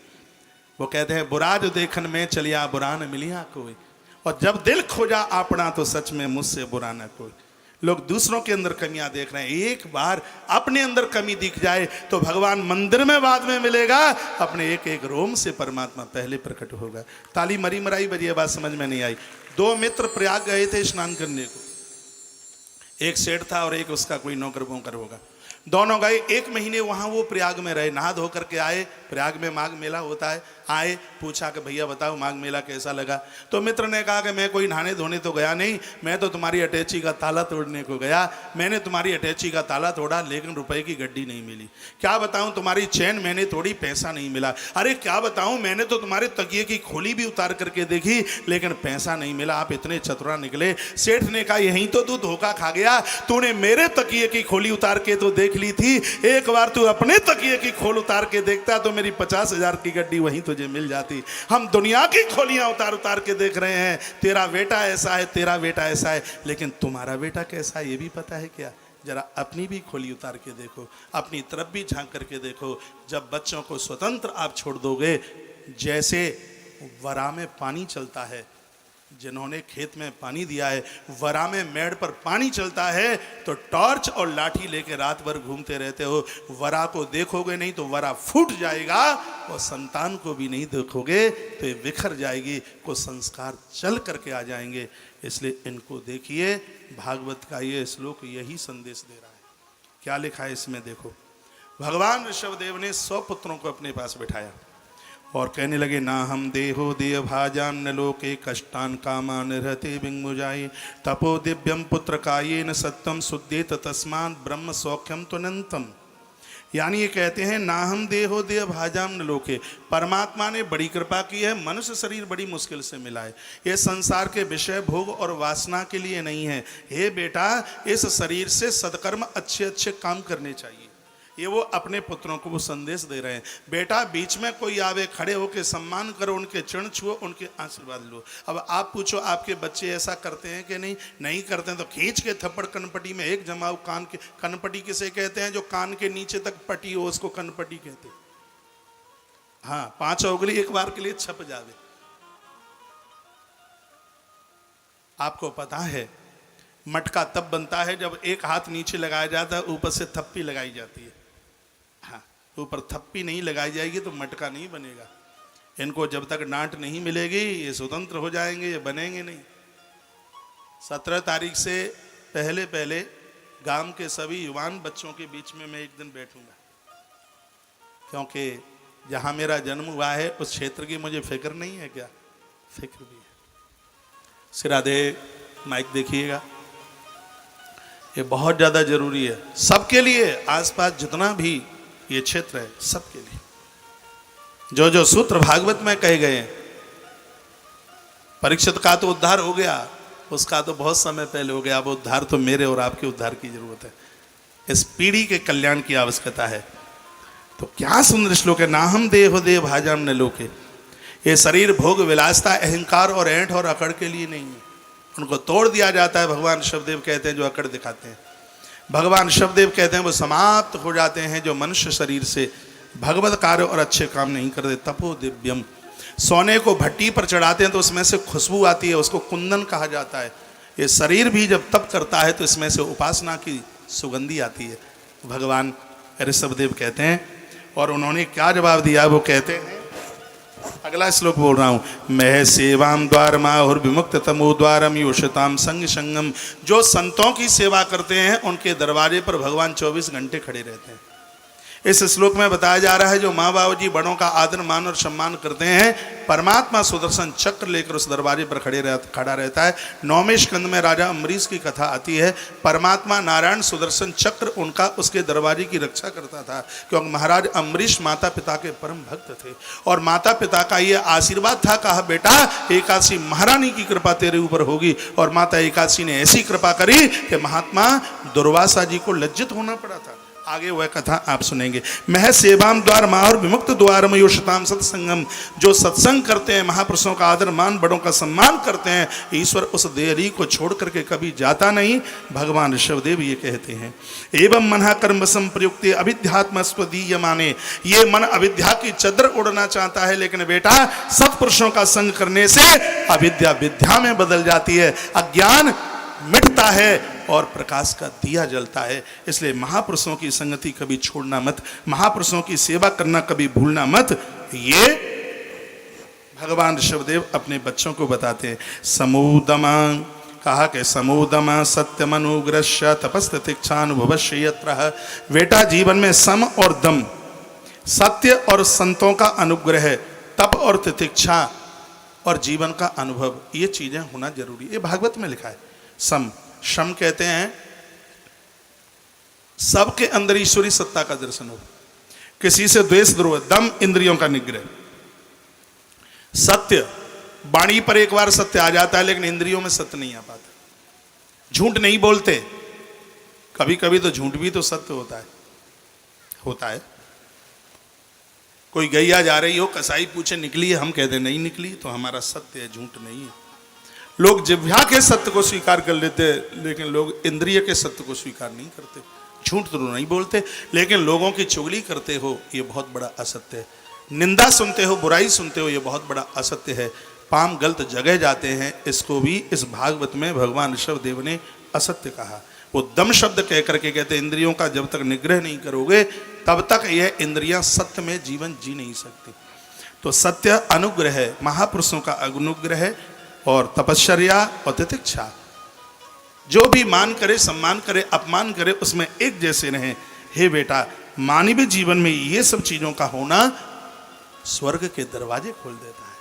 वो कहते हैं, बुरा जो देखन में चलिया बुरा न मिलिया कोई, और जब दिल खोजा अपना तो सच में मुझसे बुरा न कोई। लोग दूसरों के अंदर कमियां देख रहे हैं, एक बार अपने अंदर कमी दिख जाए तो भगवान मंदिर में बाद में मिलेगा, अपने एक एक रोम से परमात्मा पहले प्रकट होगा। ताली मरी मराई बजी, बात समझ में नहीं आई। 2 मित्र प्रयाग गए थे स्नान करने को, एक सेठ था और एक उसका कोई नौकर वोकर होगा। दोनों गए, 1 महीने वहां वो प्रयाग में रहे, नहा धो करके आए। प्रयाग में माघ मेला होता है, आए, पूछा कि भैया बताओ माघ मेला कैसा लगा? तो मित्र ने कहा कि मैं कोई नहाने धोने तो गया नहीं, मैं तो तुम्हारी अटैची का ताला तोड़ने को गया। मैंने तुम्हारी अटैची का ताला तोड़ा, लेकिन रुपए की गड्डी नहीं मिली। क्या बताऊं, तुम्हारी चैन मैंने तोड़ी, पैसा नहीं मिला। अरे क्या बताऊं, मैंने तो तुम्हारे तकिए की खोली भी उतार करके देखी, लेकिन पैसा नहीं मिला। आप इतने चतुरा निकले। सेठ ने कहा, यहीं तो तू धोखा खा गया, तूने मेरे तकिए की खोली उतार के तो देख ली थी, एक बार तू अपने तकिए की खोल उतार के देखता तो मेरी 50,000 की गड्डी वहीं तुझे मिल जाती। हम दुनिया की खोलियां उतार उतार के देख रहे हैं, तेरा बेटा ऐसा है, तेरा बेटा ऐसा है, लेकिन तुम्हारा बेटा कैसा है ये भी पता है क्या? जरा अपनी भी खोली उतार के देखो, अपनी तरफ भी झांक करके देखो। जब बच्चों को स्वतंत्र आप छोड़ दोगे, जैसे वरा में पानी चलता है, जिन्होंने खेत में पानी दिया है, वरा में मेड़ पर पानी चलता है तो टॉर्च और लाठी लेके रात भर घूमते रहते हो, वरा को देखोगे नहीं तो वरा फूट जाएगा, और संतान को भी नहीं देखोगे तो ये बिखर जाएगी, को संस्कार चल करके आ जाएंगे। इसलिए इनको देखिए, भागवत का ये श्लोक यही संदेश दे रहा है। क्या लिखा है इसमें देखो, भगवान ऋषभदेव ने 100 पुत्रों को अपने पास बिठाया और कहने लगे, ना हम देहो देह भाजान न लोके कष्टान कामान रहते बिंगुजाई तपो दिव्यम पुत्र काये न सत्यम शुद्धेत तस्मान ब्रह्म सौख्यम तुनंतम। यानी ये कहते हैं, ना हम देहो देह भाजाम न लोके, परमात्मा ने बड़ी कृपा की है, मनुष्य शरीर बड़ी मुश्किल से मिला है, ये संसार के विषय भोग और वासना के लिए नहीं है। हे बेटा, इस शरीर से सत्कर्म अच्छे अच्छे काम करने चाहिए। ये वो अपने पुत्रों को वो संदेश दे रहे हैं, बेटा बीच में कोई आवे, खड़े होकर सम्मान करो, उनके चरण छुओ, उनके आशीर्वाद लो। अब आप पूछो, आपके बच्चे ऐसा करते हैं कि नहीं? नहीं करते हैं तो खींच के थप्पड़ कनपटी में एक जमाओ। कान के कनपटी किसे कहते हैं? जो कान के नीचे तक पटी हो उसको कनपटी कहते हैं। हाँ, 5 उंगली एक बार के लिए छप जावे। आपको पता है मटका तब बनता है जब एक हाथ नीचे लगाया जाता है, ऊपर से थप्पी लगाई जाती है। हाँ, ऊपर थप्पी नहीं लगाई जाएगी तो मटका नहीं बनेगा। इनको जब तक डांट नहीं मिलेगी ये स्वतंत्र हो जाएंगे, ये बनेंगे नहीं। 17 तारीख से पहले गांव के सभी युवान बच्चों के बीच में मैं एक दिन बैठूंगा, क्योंकि जहां मेरा जन्म हुआ है उस क्षेत्र की मुझे फिक्र नहीं है क्या? फिक्र भी है। सिराधे माइक देखिएगा, ये बहुत ज़्यादा जरूरी है सबके लिए। आसपास जितना भी ये क्षेत्र है सबके लिए, जो जो सूत्र भागवत में कहे गए हैं। परीक्षित का तो उद्धार हो गया, उसका तो बहुत समय पहले हो गया। अब उद्धार तो मेरे और आपके उद्धार की जरूरत है। इस पीढ़ी के कल्याण की आवश्यकता है। तो क्या सुंदर श्लोक है, ना हम देहो देह भाजाम न लोके। ये शरीर भोग विलासता, अहंकार और ऐंठ और अकड़ के लिए नहीं है। उनको तोड़ दिया जाता है। भगवान ऋषभदेव कहते हैं जो अकड़ दिखाते हैं, भगवान ऋषभदेव कहते हैं वो समाप्त हो जाते हैं जो मनुष्य शरीर से भगवत कार्य और अच्छे काम नहीं करते। तपो दिव्यम, सोने को भट्टी पर चढ़ाते हैं तो उसमें से खुशबू आती है, उसको कुंदन कहा जाता है। ये शरीर भी जब तप करता है तो इसमें से उपासना की सुगंधी आती है, भगवान ऋषभदेव कहते हैं। और उन्होंने क्या जवाब दिया? वो कहते हैं, अगला श्लोक बोल रहा हूं, मह सेवाम द्वार माहुर विमुक्त तमो द्वारम योषताम संग संगम। जो संतों की सेवा करते हैं उनके दरवाजे पर भगवान 24 घंटे खड़े रहते हैं। इस श्लोक में बताया जा रहा है जो माँ बाबू जी बड़ों का आदर मान और सम्मान करते हैं, परमात्मा सुदर्शन चक्र लेकर उस दरवाजे पर खड़ा रहता है। 9वें स्कंद में राजा अम्बरीश की कथा आती है। परमात्मा नारायण सुदर्शन चक्र उनका उसके दरवाजे की रक्षा करता था, क्योंकि महाराज अम्बरीश माता पिता के परम भक्त थे और माता पिता का ये आशीर्वाद था, कहा बेटा एकादशी महारानी की कृपा तेरे ऊपर होगी। और माता एकादशी ने ऐसी कृपा करी कि महात्मा दुर्वासा जी को लज्जित होना पड़ा था। आगे वह कथा आप सुनेंगे। मह सेवाम द्वार माहुर विमुक्त द्वारम योषताम सत्संगम। जो सत्संग करते हैं, महापुरुषों का आदर मान, बड़ों का सम्मान करते हैं, ईश्वर उस देहरी को छोड़ करके कभी जाता नहीं। भगवान ऋषभदेव ये कहते हैं, एवं मन कर्म संप्रयुक्त अविध्यात्म स्वदीय माने। ये मन अविद्या की चद्र उड़ना चाहता है, लेकिन बेटा सत्पुरुषों का संग करने से अविद्या विद्या में बदल जाती है, अज्ञान मिटता है और प्रकाश का दिया जलता है। इसलिए महापुरुषों की संगति कभी छोड़ना मत, महापुरुषों की सेवा करना कभी भूलना मत। ये भगवान ऋषभदेव अपने बच्चों को बताते हैं। समूदमा, कहा कि समूदमा सत्यमनुग्रश्य तपस्तिक्षानुभवश्य यत्र। बेटा जीवन में सम और दम, सत्य और संतों का अनुग्रह, तप और तितिक्षा और जीवन का अनुभव, ये चीजें होना जरूरी। ये भागवत में लिखा है। सम, शम कहते हैं सबके अंदर ईश्वरी सत्ता का दर्शन हो, किसी से द्वेष द्रोह। दम, इंद्रियों का निग्रह। सत्य, वाणी पर एक बार सत्य आ जाता है लेकिन इंद्रियों में सत्य नहीं आ पाता। झूठ नहीं बोलते, कभी कभी तो झूठ भी तो सत्य होता है। कोई गैया जा रही हो, कसाई पूछे निकली है, हम कहते नहीं निकली, तो हमारा सत्य है, झूठ नहीं है। लोग जिह्वा के सत्य को स्वीकार कर लेते, लेकिन लोग इंद्रिय के सत्य को स्वीकार नहीं करते। झूठ तो नहीं बोलते, लेकिन लोगों की चुगली करते हो, ये बहुत बड़ा असत्य है। निंदा सुनते हो, बुराई सुनते हो, ये बहुत बड़ा असत्य है। पाम गलत जगह जाते हैं, इसको भी इस भागवत में भगवान ऋषभदेव ने असत्य कहा। वो दम शब्द कह करके कहते इंद्रियों का जब तक निग्रह नहीं करोगे तब तक यह इंद्रियां सत्य में जीवन जी नहीं सकती। तो सत्य अनुग्रह है, महापुरुषों का अनुग्रह है, और तपश्चर्या और तितिक्षा, जो भी मान करे, सम्मान करे, अपमान करे, उसमें एक जैसे रहें। हे बेटा, मानवीय जीवन में ये सब चीजों का होना स्वर्ग के दरवाजे खोल देता है।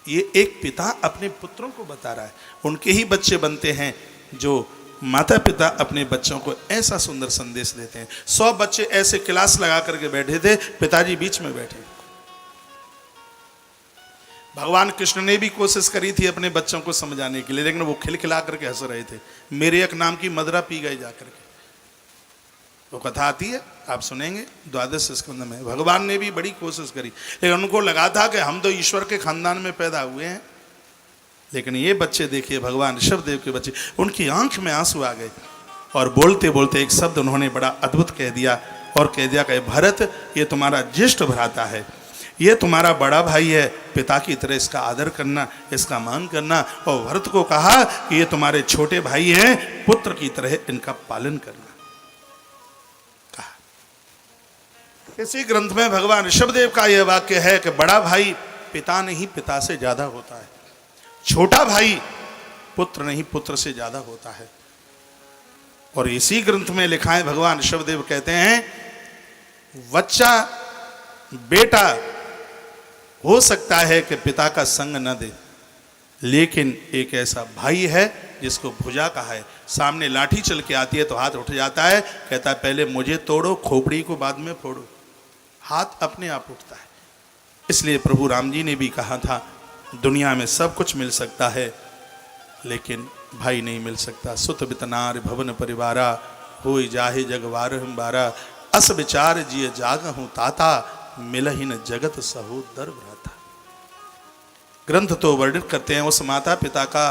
ये एक पिता अपने पुत्रों को बता रहा है। उनके ही बच्चे बनते हैं जो माता पिता अपने बच्चों को ऐसा सुंदर संदेश देते हैं। 100 बच्चे ऐसे क्लास लगा करके बैठे थे, पिताजी बीच में बैठे। भगवान कृष्ण ने भी कोशिश करी थी अपने बच्चों को समझाने के लिए, लेकिन वो खिलखिला करके हंस रहे थे। मेरे एक नाम की मदरा पी गए जाकर के, वो कथा आती है, आप सुनेंगे 12 स्कंद में। भगवान ने भी बड़ी कोशिश करी, लेकिन उनको लगा था कि हम तो ईश्वर के खानदान में पैदा हुए हैं। लेकिन ये बच्चे देखिए, भगवान ऋषभदेव के बच्चे, उनकी आंख में आंसू आ गए और बोलते बोलते एक शब्द उन्होंने बड़ा अद्भुत कह दिया, और कह दिया कि भरत, ये तुम्हारा ज्येष्ठ भ्राता है, ये तुम्हारा बड़ा भाई है, पिता की तरह इसका आदर करना, इसका मान करना। और भरत को कहा कि ये तुम्हारे छोटे भाई हैं, पुत्र की तरह इनका पालन करना। कहा इसी ग्रंथ में भगवान ऋषभदेव का यह वाक्य है कि बड़ा भाई पिता नहीं पिता से ज्यादा होता है, छोटा भाई पुत्र नहीं पुत्र से ज्यादा होता है। और इसी ग्रंथ में लिखा है, भगवान ऋषभदेव कहते हैं, बच्चा बेटा हो सकता है कि पिता का संग न दे, लेकिन एक ऐसा भाई है जिसको भुजा कहा है, सामने लाठी चल के आती है तो हाथ उठ जाता है, कहता है पहले मुझे तोड़ो, खोपड़ी को बाद में फोड़ो, हाथ अपने आप उठता है। इसलिए प्रभु राम जी ने भी कहा था, दुनिया में सब कुछ मिल सकता है लेकिन भाई नहीं मिल सकता। सुत बितनार भवन परिवारा, होई जाहे जगवार हम बारा, अस विचार जिय जाग हूँ ताता, मिलहि न जगत सहोदर भ्राता। ग्रंथ तो वर्णित करते हैं उस माता पिता का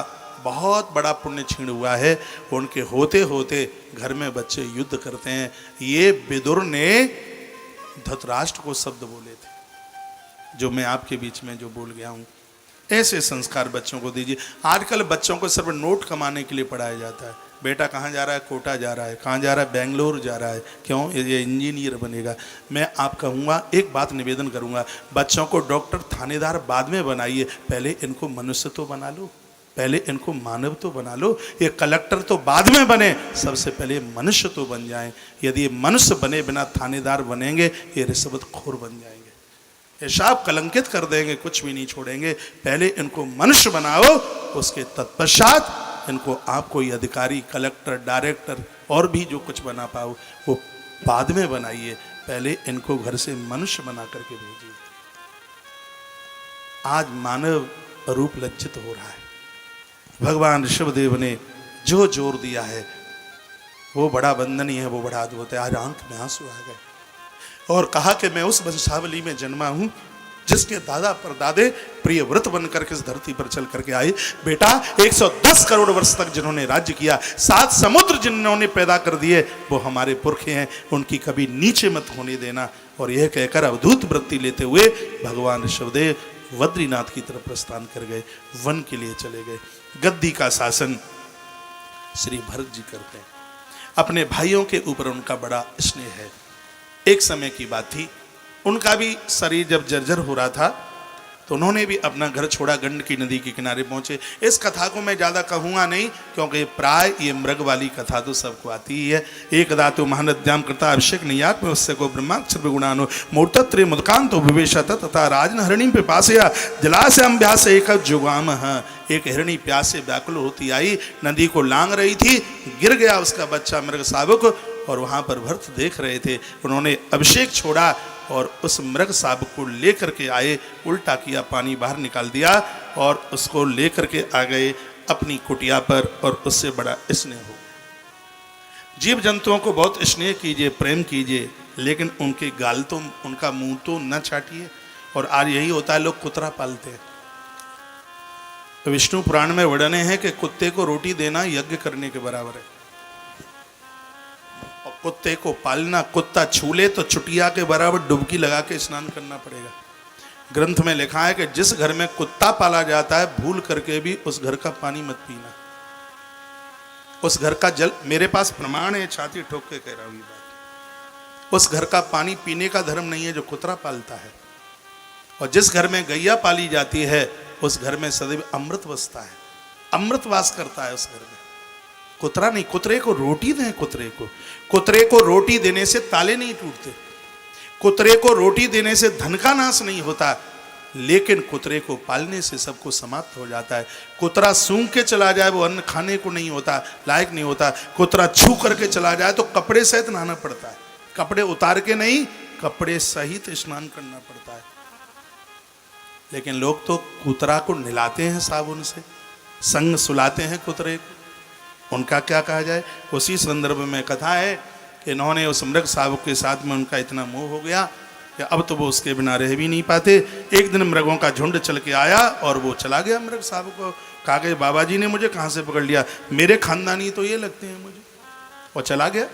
बहुत बड़ा पुण्य छीण हुआ है, उनके होते होते घर में बच्चे युद्ध करते हैं। ये विदुर ने धृतराष्ट्र को शब्द बोले थे, जो मैं आपके बीच में जो बोल गया हूं। ऐसे संस्कार बच्चों को दीजिए। आजकल बच्चों को सिर्फ नोट कमाने के लिए पढ़ाया जाता है। बेटा कहाँ जा रहा है? कोटा जा रहा है। कहाँ जा रहा है? बेंगलोर जा रहा है। क्यों? ये इंजीनियर बनेगा। मैं आप कहूँगा, एक बात निवेदन करूँगा, बच्चों को डॉक्टर थानेदार बाद में बनाइए, पहले इनको मनुष्य तो बना लो, पहले इनको मानव तो बना लो। ये कलेक्टर तो बाद में बने, सबसे पहले मनुष्य तो बन जाएं। यदि ये मनुष्य बने बिना थानेदार बनेंगे, ये रिश्वतखोर बन जाएंगे, हिसाब कलंकित कर देंगे, कुछ भी नहीं छोड़ेंगे। पहले इनको मनुष्य बनाओ, उसके तत्पश्चात इनको आप कोई अधिकारी, कलेक्टर, डायरेक्टर और भी जो कुछ बना पाओ वो बाद में बनाइए। पहले इनको घर से मनुष्य बना करके भेजिए। आज मानव रूप लज्जित हो रहा है। भगवान ऋषभदेव ने जो जोर दिया है वो बड़ा वंदनीय है, वो बड़ा अद्भुत है। आज आंख में आंसू आ गए और कहा कि मैं उस वंशावली में जन्मा हूं जिसके दादा परदादे प्रिय व्रत बनकर के इस धरती पर चल करके आए। बेटा 110 करोड़ वर्ष तक जिन्होंने राज्य किया, 7 समुद्र जिन्होंने पैदा कर दिए, वो हमारे पुरखे हैं, उनकी कभी नीचे मत होने देना। और यह कहकर अवधूत वृत्ति लेते हुए भगवान ऋषभदेव बद्रीनाथ की तरफ प्रस्थान कर गए, वन के लिए चले गए। गद्दी का शासन श्री भरत जी करते हैं। अपने भाइयों के ऊपर उनका बड़ा स्नेह है। एक समय की बात थी, उनका भी शरीर जब जर्जर हो रहा था तो उन्होंने भी अपना घर छोड़ा, गंडकी नदी के किनारे पहुंचे। इस कथा को मैं ज़्यादा कहूँगा नहीं, क्योंकि प्राय ये मृग वाली कथा तो सबको आती ही है। एक दातु महानद्याम कृता अभिषेक नियात में उससे को ब्रह्माक्षर गुणानो मूर्तत्रे मुदकांतो विवेशत तथा राजन हरिणी पे पासया जलाशयम व्यास एक जुगाम। एक हिरणी प्यास से व्याकुल होती आई, नदी को लांग रही थी, गिर गया उसका बच्चा मृग शावक, और वहाँ पर भरत देख रहे थे। उन्होंने अभिषेक छोड़ा और उस मृग शावक को लेकर के आए, उल्टा किया, पानी बाहर निकाल दिया और उसको लेकर के आ गए अपनी कुटिया पर, और उससे बड़ा स्नेह हो। जीव जंतुओं को बहुत स्नेह कीजिए, प्रेम कीजिए, लेकिन उनके गाल तो, उनका मुंह तो न चाटिए। और आज यही होता है, लोग कुतरा पालते हैं। तो विष्णु पुराण में वर्णन है कि कुत्ते को रोटी देना यज्ञ करने के बराबर है। और कुत्ते को पालना, कुत्ता छू ले तो चुटिया के बराबर डुबकी लगा के स्नान करना पड़ेगा। ग्रंथ में लिखा है कि जिस घर में कुत्ता पाला जाता है भूल करके भी उस घर का पानी मत पीना, उस घर का जल, मेरे पास प्रमाण है, छाती ठोक के कह रहा हूं ये बात, उस घर का पानी पीने का धर्म नहीं है जो कुतरा पालता है। और जिस घर में गैया पाली जाती है उस घर में सदैव अमृत बसता है, अमृत वास करता है उस घर में, कुतरा नहीं। कुतरे को रोटी दें, कुतरे को रोटी देने से ताले नहीं टूटते, कुतरे को रोटी देने से धन का नाश नहीं होता, लेकिन कुतरे को पालने से सबको समाप्त हो जाता है। कुतरा सूंघ के चला जाए वो अन्न खाने को नहीं होता, लायक नहीं होता। कुतरा छू करके चला जाए तो कपड़े सहित नहाना पड़ता है, कपड़े उतार के नहीं, कपड़े सहित स्नान करना पड़ता है। लेकिन लोग तो कुतरा को नहलाते हैं साबुन से, संग सुलाते हैं कुतरे को, उनका क्या कहा जाए। उसी संदर्भ में कथा है कि इन्होंने उस मृग शावक के साथ में उनका इतना मोह हो गया कि अब तो वो उसके बिना रह भी नहीं पाते। एक दिन मृगों का झुंड चल के आया और वो चला गया मृग शावक को। कहा कि बाबा जी ने मुझे कहाँ से पकड़ लिया, मेरे खानदानी तो ये लगते हैं मुझे, और चला गया।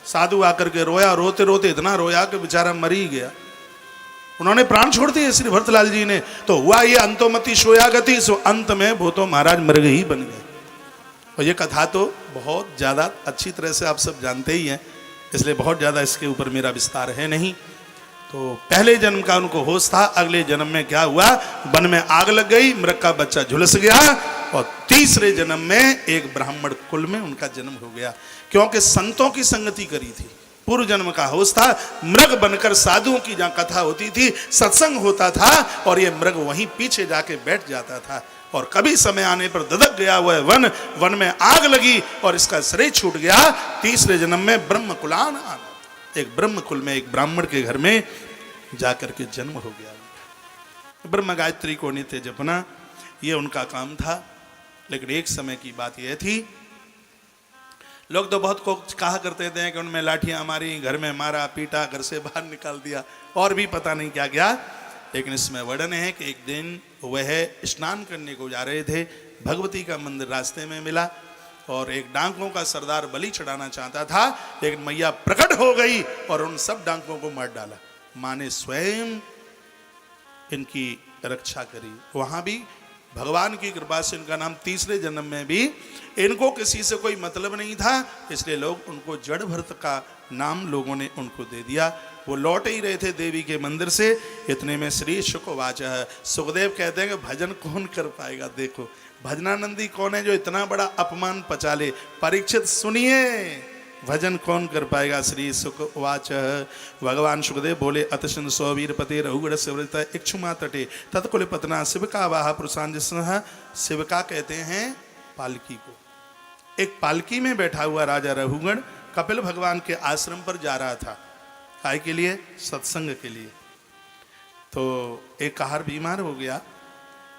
साधु आकर के रोया, रोते रोते इतना रोया कि बेचारा मर ही गया। उन्होंने प्राण छोड़ दिए श्री भरतलाल जी ने। तो हुआ ये अंतोमति सोया गति, सो अंत में वो तो महाराज मृग ही बन गए। और ये कथा तो बहुत ज़्यादा अच्छी तरह से आप सब जानते ही हैं, इसलिए बहुत ज़्यादा इसके ऊपर मेरा विस्तार है नहीं। तो पहले जन्म का उनको होश था, अगले जन्म में क्या हुआ, वन में आग लग गई, मृग का बच्चा झुलस गया, और तीसरे जन्म में एक ब्राह्मण कुल में उनका जन्म हो गया, क्योंकि संतों की संगति करी थी। पूर्व जन्म का होश था, मृग बनकर साधुओं की जहाँ कथा होती थी, सत्संग होता था, और ये मृग वहीं पीछे जाके बैठ जाता था। और कभी समय आने पर ददक गया हुआ वन, वन में आग लगी और इसका शरीर छूट गया। तीसरे जन्म में ब्रह्म कुलान, एक ब्रह्म कुल में एक ब्राह्मण के घर में जाकर के जन्म हो गया। ब्रह्म गायत्री को नित्य जपना ये उनका काम था। लेकिन एक समय की बात यह थी, लोग तो बहुत को कहा करते थे कि उनमें लाठियां मारी, घर में मारा पीटा, घर से बाहर निकाल दिया, और भी पता नहीं क्या क्या। लेकिन इसमें वर्णन है कि एक दिन वह स्नान करने को जा रहे थे, भगवती का मंदिर रास्ते में मिला, और एक डांकों का सरदार बलि चढ़ाना चाहता था, लेकिन मैया प्रकट हो गई और उन सब डांकों को मार डाला। माँ ने स्वयं इनकी रक्षा करी। वहां भी भगवान की कृपा से इनका नाम तीसरे जन्म में भी, इनको किसी से कोई मतलब नहीं था, इसलिए लोग उनको जड़ भरत का नाम लोगों ने उनको दे दिया। वो लौट ही रहे थे देवी के मंदिर से, इतने में श्री शुकवाच है, सुखदेव कहते हैं कि भजन कौन कर पाएगा। देखो भजनानंदी कौन है जो इतना बड़ा अपमान पचा ले। परीक्षित सुनिए, भजन कौन कर पाएगा। श्री सुखवाच, भगवान सुखदेव बोले, अतशन सौवीर पते रघुगढ़ सिवृत इक्षुमा तटे तत्कुल पतना शिवका वाह पुरुषांज। शिवका कहते हैं पालकी को। एक पालकी में बैठा हुआ राजा रघुगण कपिल भगवान के आश्रम पर जा रहा था, काय के लिए, सत्संग के लिए। तो एक कहार बीमार हो गया,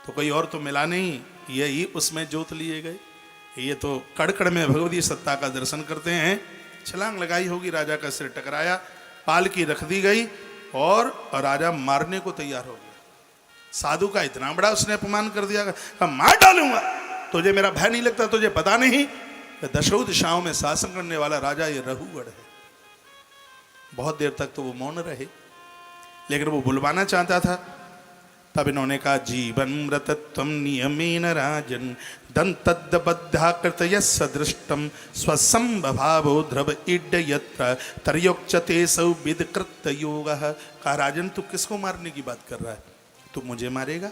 तो कोई और तो मिला नहीं, यही उसमें जोत लिए गए। ये तो कड़कड़ में भगवती सत्ता का दर्शन करते हैं। छलांग लगाई होगी, राजा का सिर टकराया, पालकी रख दी गई और राजा मारने को तैयार हो गया। साधु का इतना बड़ा उसने अपमान कर दिया, मार डालूंगा, तुझे मेरा भय नहीं लगता, तुझे पता नहीं दशों दिशाओं में शासन करने वाला राजा ये रघुगढ़ है। बहुत देर तक तो वो मौन रहे, लेकिन वो बुलवाना चाहता था। तब इन्होंने कहा, जीवन मृतत्वम नियमेन राजन दंतद्बद्धा कृतय सदृष्टम स्वसंभावो ध्रुव इड यत्र तरयोक्चते सौविद कृत योगः। कहा, राजन तू किसको मारने की बात कर रहा है? तू मुझे मारेगा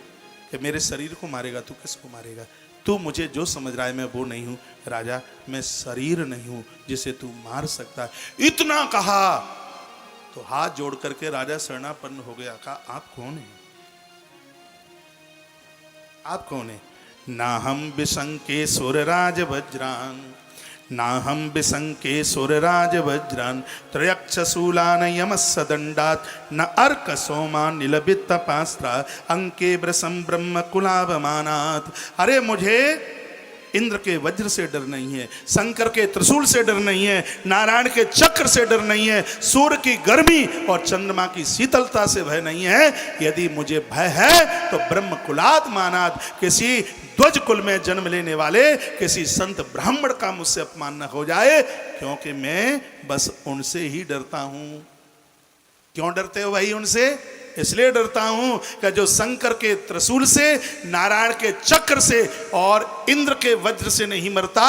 कि मेरे शरीर को मारेगा? तू किसको मारेगा? तू मुझे जो समझ रहा है मैं वो नहीं हूं राजा, मैं शरीर नहीं हूं जिसे तू मार सकता है। इतना कहा तो हाथ जोड़ करके राजा शरणापन्न हो गया। कहा, आप कौन हैं? आप कौन है? ना हम विशंके सुरराज वज्रान, ना हम विशंके सुरराज वज्रान त्रयक्ष शूलान यमस्य दंडात न अर्क सोमान निलबित पास्त्रा अंके ब्रसम ब्रह्म कुलावमानात। अरे मुझे इंद्र के वज्र से डर नहीं है, शंकर के त्रिशूल से डर नहीं है, नारायण के चक्र से डर नहीं है, सूर्य की गर्मी और चंद्रमा की शीतलता से भय नहीं है। यदि मुझे भय है तो ब्रह्म कुलात मानात, किसी ध्वज कुल में जन्म लेने वाले किसी संत ब्राह्मण का मुझसे अपमान न हो जाए, क्योंकि मैं बस उनसे ही डरता हूं। क्यों डरते हो भाई उनसे? इसलिए डरता हूं कि जो शंकर के त्रिशूल से, नारायण के चक्र से और इंद्र के वज्र से नहीं मरता,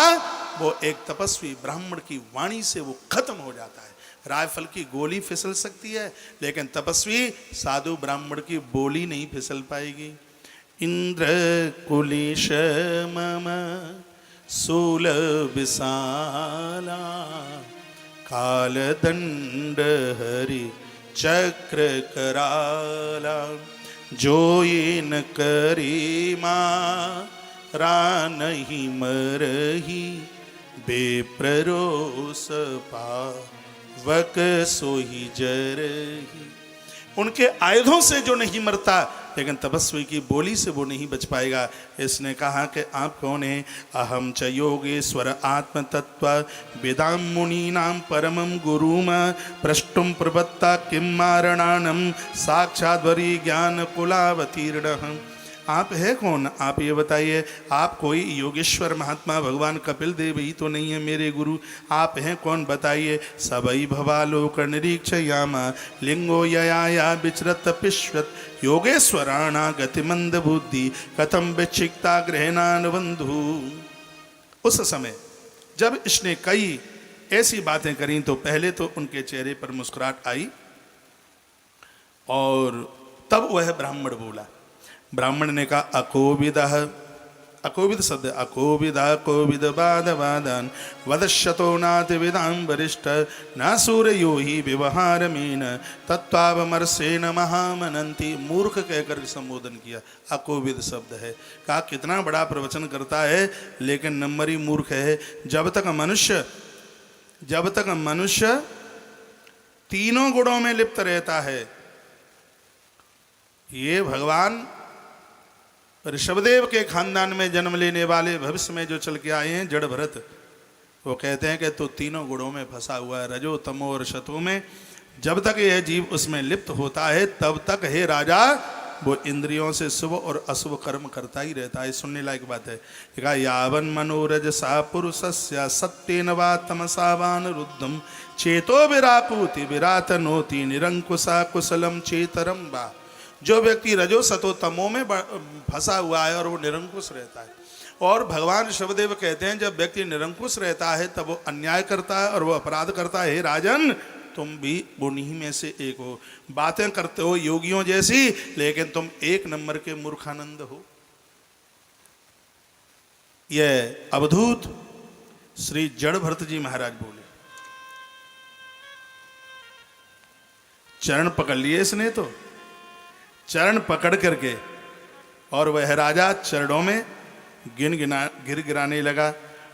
वो एक तपस्वी ब्राह्मण की वाणी से वो खत्म हो जाता है। राइफल की गोली फिसल सकती है, लेकिन तपस्वी साधु ब्राह्मण की बोली नहीं फिसल पाएगी। इंद्र कुलेश मम शूल विशाला, काल दंड हरि चक्र कराला, जो ये न करी मारा नहीं मरही, बेप्ररोस पावक सोही जरही। उनके आयुधों से जो नहीं मरता, लेकिन तपस्वी की बोली से वो नहीं बच पाएगा। इसने कहा कि आप कौन हैं? अहम च योगेश्वर आत्म तत्व वेदाम मुनीनाम परमम गुरुम प्रष्टुम प्रवत्ता किम मारणानम साक्षाद्वरी ज्ञान कुलावतीर्ण। आप है कौन? आप ये बताइए। आप कोई योगेश्वर महात्मा भगवान कपिल देव ही तो नहीं है मेरे गुरु। आप हैं कौन बताइए? सबई भवालोक निरीक्षयामा लिंगो यया विचरत पिश्वत, योगेश्वराणा गतिमंद बुद्धि कथम विक्षिप्ता गृहणानुबंधु। उस समय जब इसने कई ऐसी बातें करी तो पहले तो उनके चेहरे पर मुस्कुराहट आई, और तब वह ब्राह्मण बोला। ब्राह्मण ने कहा अकोविद, अकोविद शब्द अकोविद कोविद बाद वादन वदशतो नाथ विदाम वरिष्ठ न सूर्यो ही व्यवहार मीन तत्वावमर्षेण महामनंती। मूर्ख कहकर संबोधन किया। अकोविद शब्द है। कहा कितना बड़ा प्रवचन करता है, लेकिन नंबर ही मूर्ख है। जब तक मनुष्य तीनों गुणों में लिप्त रहता है, ये भगवान ऋषभदेव के खानदान में जन्म लेने वाले भविष्य में जो चल के आए हैं जड़ भरत, वो कहते हैं कि तो तीनों गुणों में फंसा हुआ है, रजो तमो और शतो में। जब तक यह जीव उसमें लिप्त होता है तब तक हे राजा वो इंद्रियों से शुभ और अशुभ कर्म करता ही रहता है। सुनने लायक बात है। कहा यावन मनोरज सा पुरुषस्य सत्येन वा तमसा वान रुद्धम चेतो विरापूति विरातनोति निरंकुशा कुशलम चेतरम वा। जो व्यक्ति रजो सतो तमो में फंसा हुआ है और वो निरंकुश रहता है, और भगवान ऋषभदेव कहते हैं जब व्यक्ति निरंकुश रहता है तब वो अन्याय करता है और वो अपराध करता है। हे राजन, तुम भी उन्हीं में से एक हो। बातें करते हो योगियों जैसी, लेकिन तुम एक नंबर के मूर्खानंद हो। यह अवधूत श्री जड़ भरत जी महाराज बोले। चरण पकड़ लिए इसने तो, चरण पकड़ करके, और वह राजा चरणों में गिर गिराने लगा।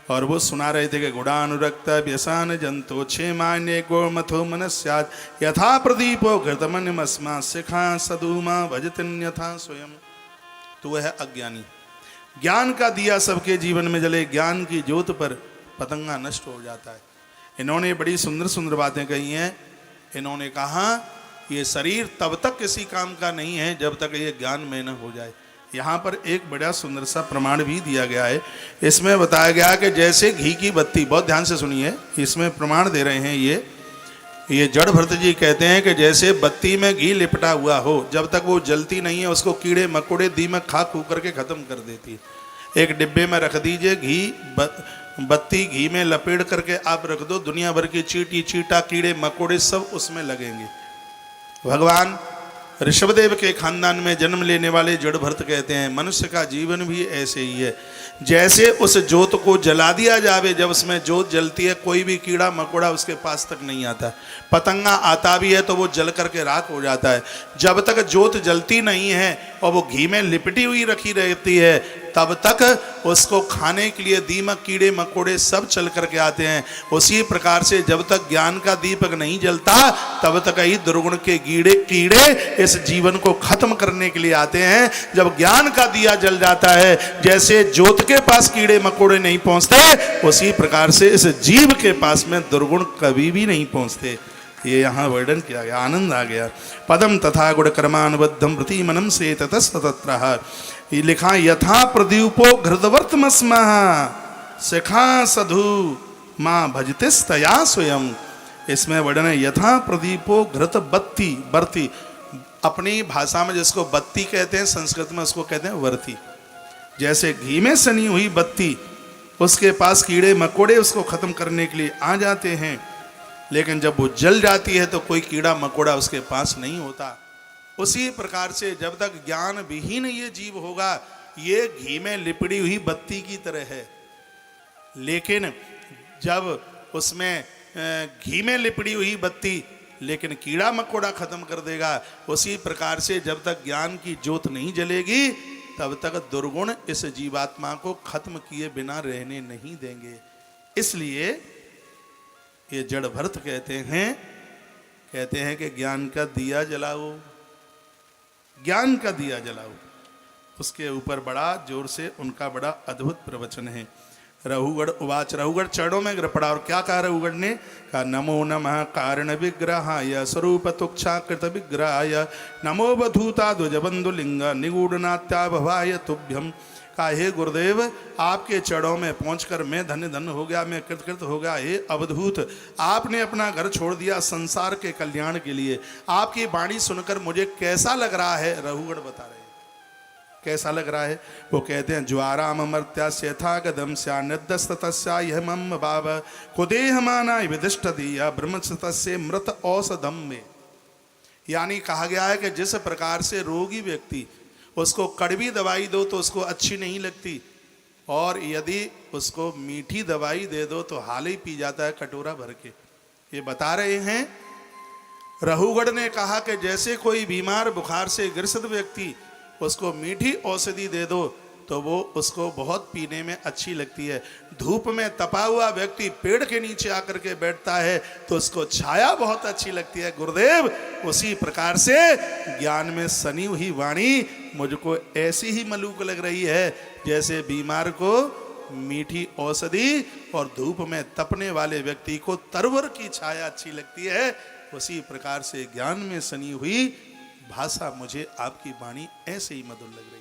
और वो सुना रहे थे कि गुणानुरक्त व्यसान जंतो क्षेमान्य गोमथो मनस्यात् यथा प्रदीपो घृतमन्यमस्मा शिखा सदुमा भजतन्यथा स्वयं। तो वह अज्ञानी, ज्ञान का दिया सबके जीवन में जले, ज्ञान की ज्योत पर पतंगा नष्ट हो जाता है। इन्होंने बड़ी सुंदर सुंदर बातें कही हैं। इन्होंने कहा ये शरीर तब तक किसी काम का नहीं है जब तक ये ज्ञान में न हो जाए। यहाँ पर एक बड़ा सुंदर सा प्रमाण भी दिया गया है। इसमें बताया गया कि जैसे घी की बत्ती, बहुत ध्यान से सुनिए, इसमें प्रमाण दे रहे हैं ये जड़ भरत जी कहते हैं कि जैसे बत्ती में घी लिपटा हुआ हो, जब तक वो जलती नहीं है उसको कीड़े मकोड़े दीमक खा खू करके खत्म कर देती है। एक डिब्बे में रख दीजिए घी, बत्ती घी में लपेट करके आप रख दो, दुनिया भर की चींटी चींटा कीड़े मकोड़े सब उसमें लगेंगे। भगवान ऋषभदेव के खानदान में जन्म लेने वाले जड़ भरत कहते हैं मनुष्य का जीवन भी ऐसे ही है। जैसे उस जोत को जला दिया जावे, जब उसमें जोत जलती है कोई भी कीड़ा मकोड़ा उसके पास तक नहीं आता। पतंगा आता भी है तो वो जल करके राख हो जाता है। जब तक जोत जलती नहीं है और वो घी में लिपटी हुई रखी रहती है, तब तक उसको खाने के लिए दीमक कीड़े मकोड़े सब चल करके आते हैं। उसी प्रकार से जब तक ज्ञान का दीपक नहीं जलता तब तक ही दुर्गुण के कीड़े इस जीवन को खत्म करने के लिए आते हैं। जब ज्ञान का दिया जल जाता है, जैसे जोत के पास कीड़े मकोड़े नहीं पहुंचते, उसी प्रकार से इस जीव के पास में दुर्गुण कभी भी नहीं पहुंचते। ये यहाँ वर्णन किया गया, आनंद आ गया। पदम तथा गुण कर्मानुबद्धम प्रतिमनम से ततस्तत्र लिखा यथा प्रदीपो घृतवर्तमस्म शिखा सधु माँ भजतिस्तया स्वयं। इसमें वर्णन है यथा प्रदीपो घृत बत्ती, अपनी भाषा में जिसको बत्ती कहते हैं, संस्कृत में उसको कहते हैं वर्ती। जैसे घी में सनी हुई बत्ती, उसके पास कीड़े मकोड़े उसको खत्म करने के लिए आ जाते हैं, लेकिन जब वो जल जाती है तो कोई कीड़ा मकोड़ा उसके पास नहीं होता। उसी प्रकार से जब तक ज्ञान विहीन ये जीव होगा, ये घी में लिपड़ी हुई बत्ती की तरह है। लेकिन जब उसमें घी में लिपड़ी हुई बत्ती लेकिन कीड़ा मकोड़ा खत्म कर देगा, उसी प्रकार से जब तक ज्ञान की ज्योत नहीं जलेगी तब तक दुर्गुण इस जीवात्मा को खत्म किए बिना रहने नहीं देंगे। इसलिए ये जड़ भरत कहते हैं कि ज्ञान का दिया जलाओ, ज्ञान का दिया जलाओ। उसके ऊपर बड़ा जोर से उनका बड़ा अद्भुत प्रवचन है। रघुगढ़ उवाच, रघुगढ़ चरणों में गिर पड़ा और क्या कहा रघुगढ़ ने? कहा नमो नमः कारण विग्रहाय स्वरूप तुक्षाकृत विग्रहाय नमो बधूता ध्वजबंधु लिंग निगूढ़नात्या भवाय तुभ्यम। कहा हे गुरुदेव, आपके चरणों में पहुंचकर मैं धन्य धन्य हो गया, मैं कृतकृत हो गया। हे अवधूत, आपने अपना घर छोड़ दिया संसार के कल्याण के लिए। आपकी वाणी सुनकर मुझे कैसा लग रहा है? रघुगढ़ बता रहे हैं कैसा लग रहा है। वो कहते हैं ज्वाराम अमर्त्यास्य यथा गदम स्या निर्दस्तस्या यह मम भाव कुदेह माना विदिष्ट दिया ब्रह्मस्तस्य मृत औषधम में। यानी कहा गया है कि जिस प्रकार से रोगी व्यक्ति, उसको कड़वी दवाई दो तो उसको अच्छी नहीं लगती, और यदि उसको मीठी दवाई दे दो तो हाल ही पी जाता है कटोरा भर के। ये बता रहे हैं रघुगढ़ ने कहा कि जैसे कोई बीमार बुखार से ग्रसित व्यक्ति, उसको मीठी औषधि दे दो तो वो उसको बहुत पीने में अच्छी लगती है। धूप में तपा हुआ व्यक्ति पेड़ के नीचे आकर के बैठता है तो उसको छाया बहुत अच्छी लगती है। गुरुदेव, उसी प्रकार से ज्ञान में सनी हुई वाणी मुझको ऐसी ही मलूक लग रही है जैसे बीमार को मीठी औषधि और धूप में तपने वाले व्यक्ति को तरवर की छाया अच्छी लगती है। उसी प्रकार से ज्ञान में सनी हुई भाषा मुझे आपकी वाणी ऐसे ही मधुर लग रही है।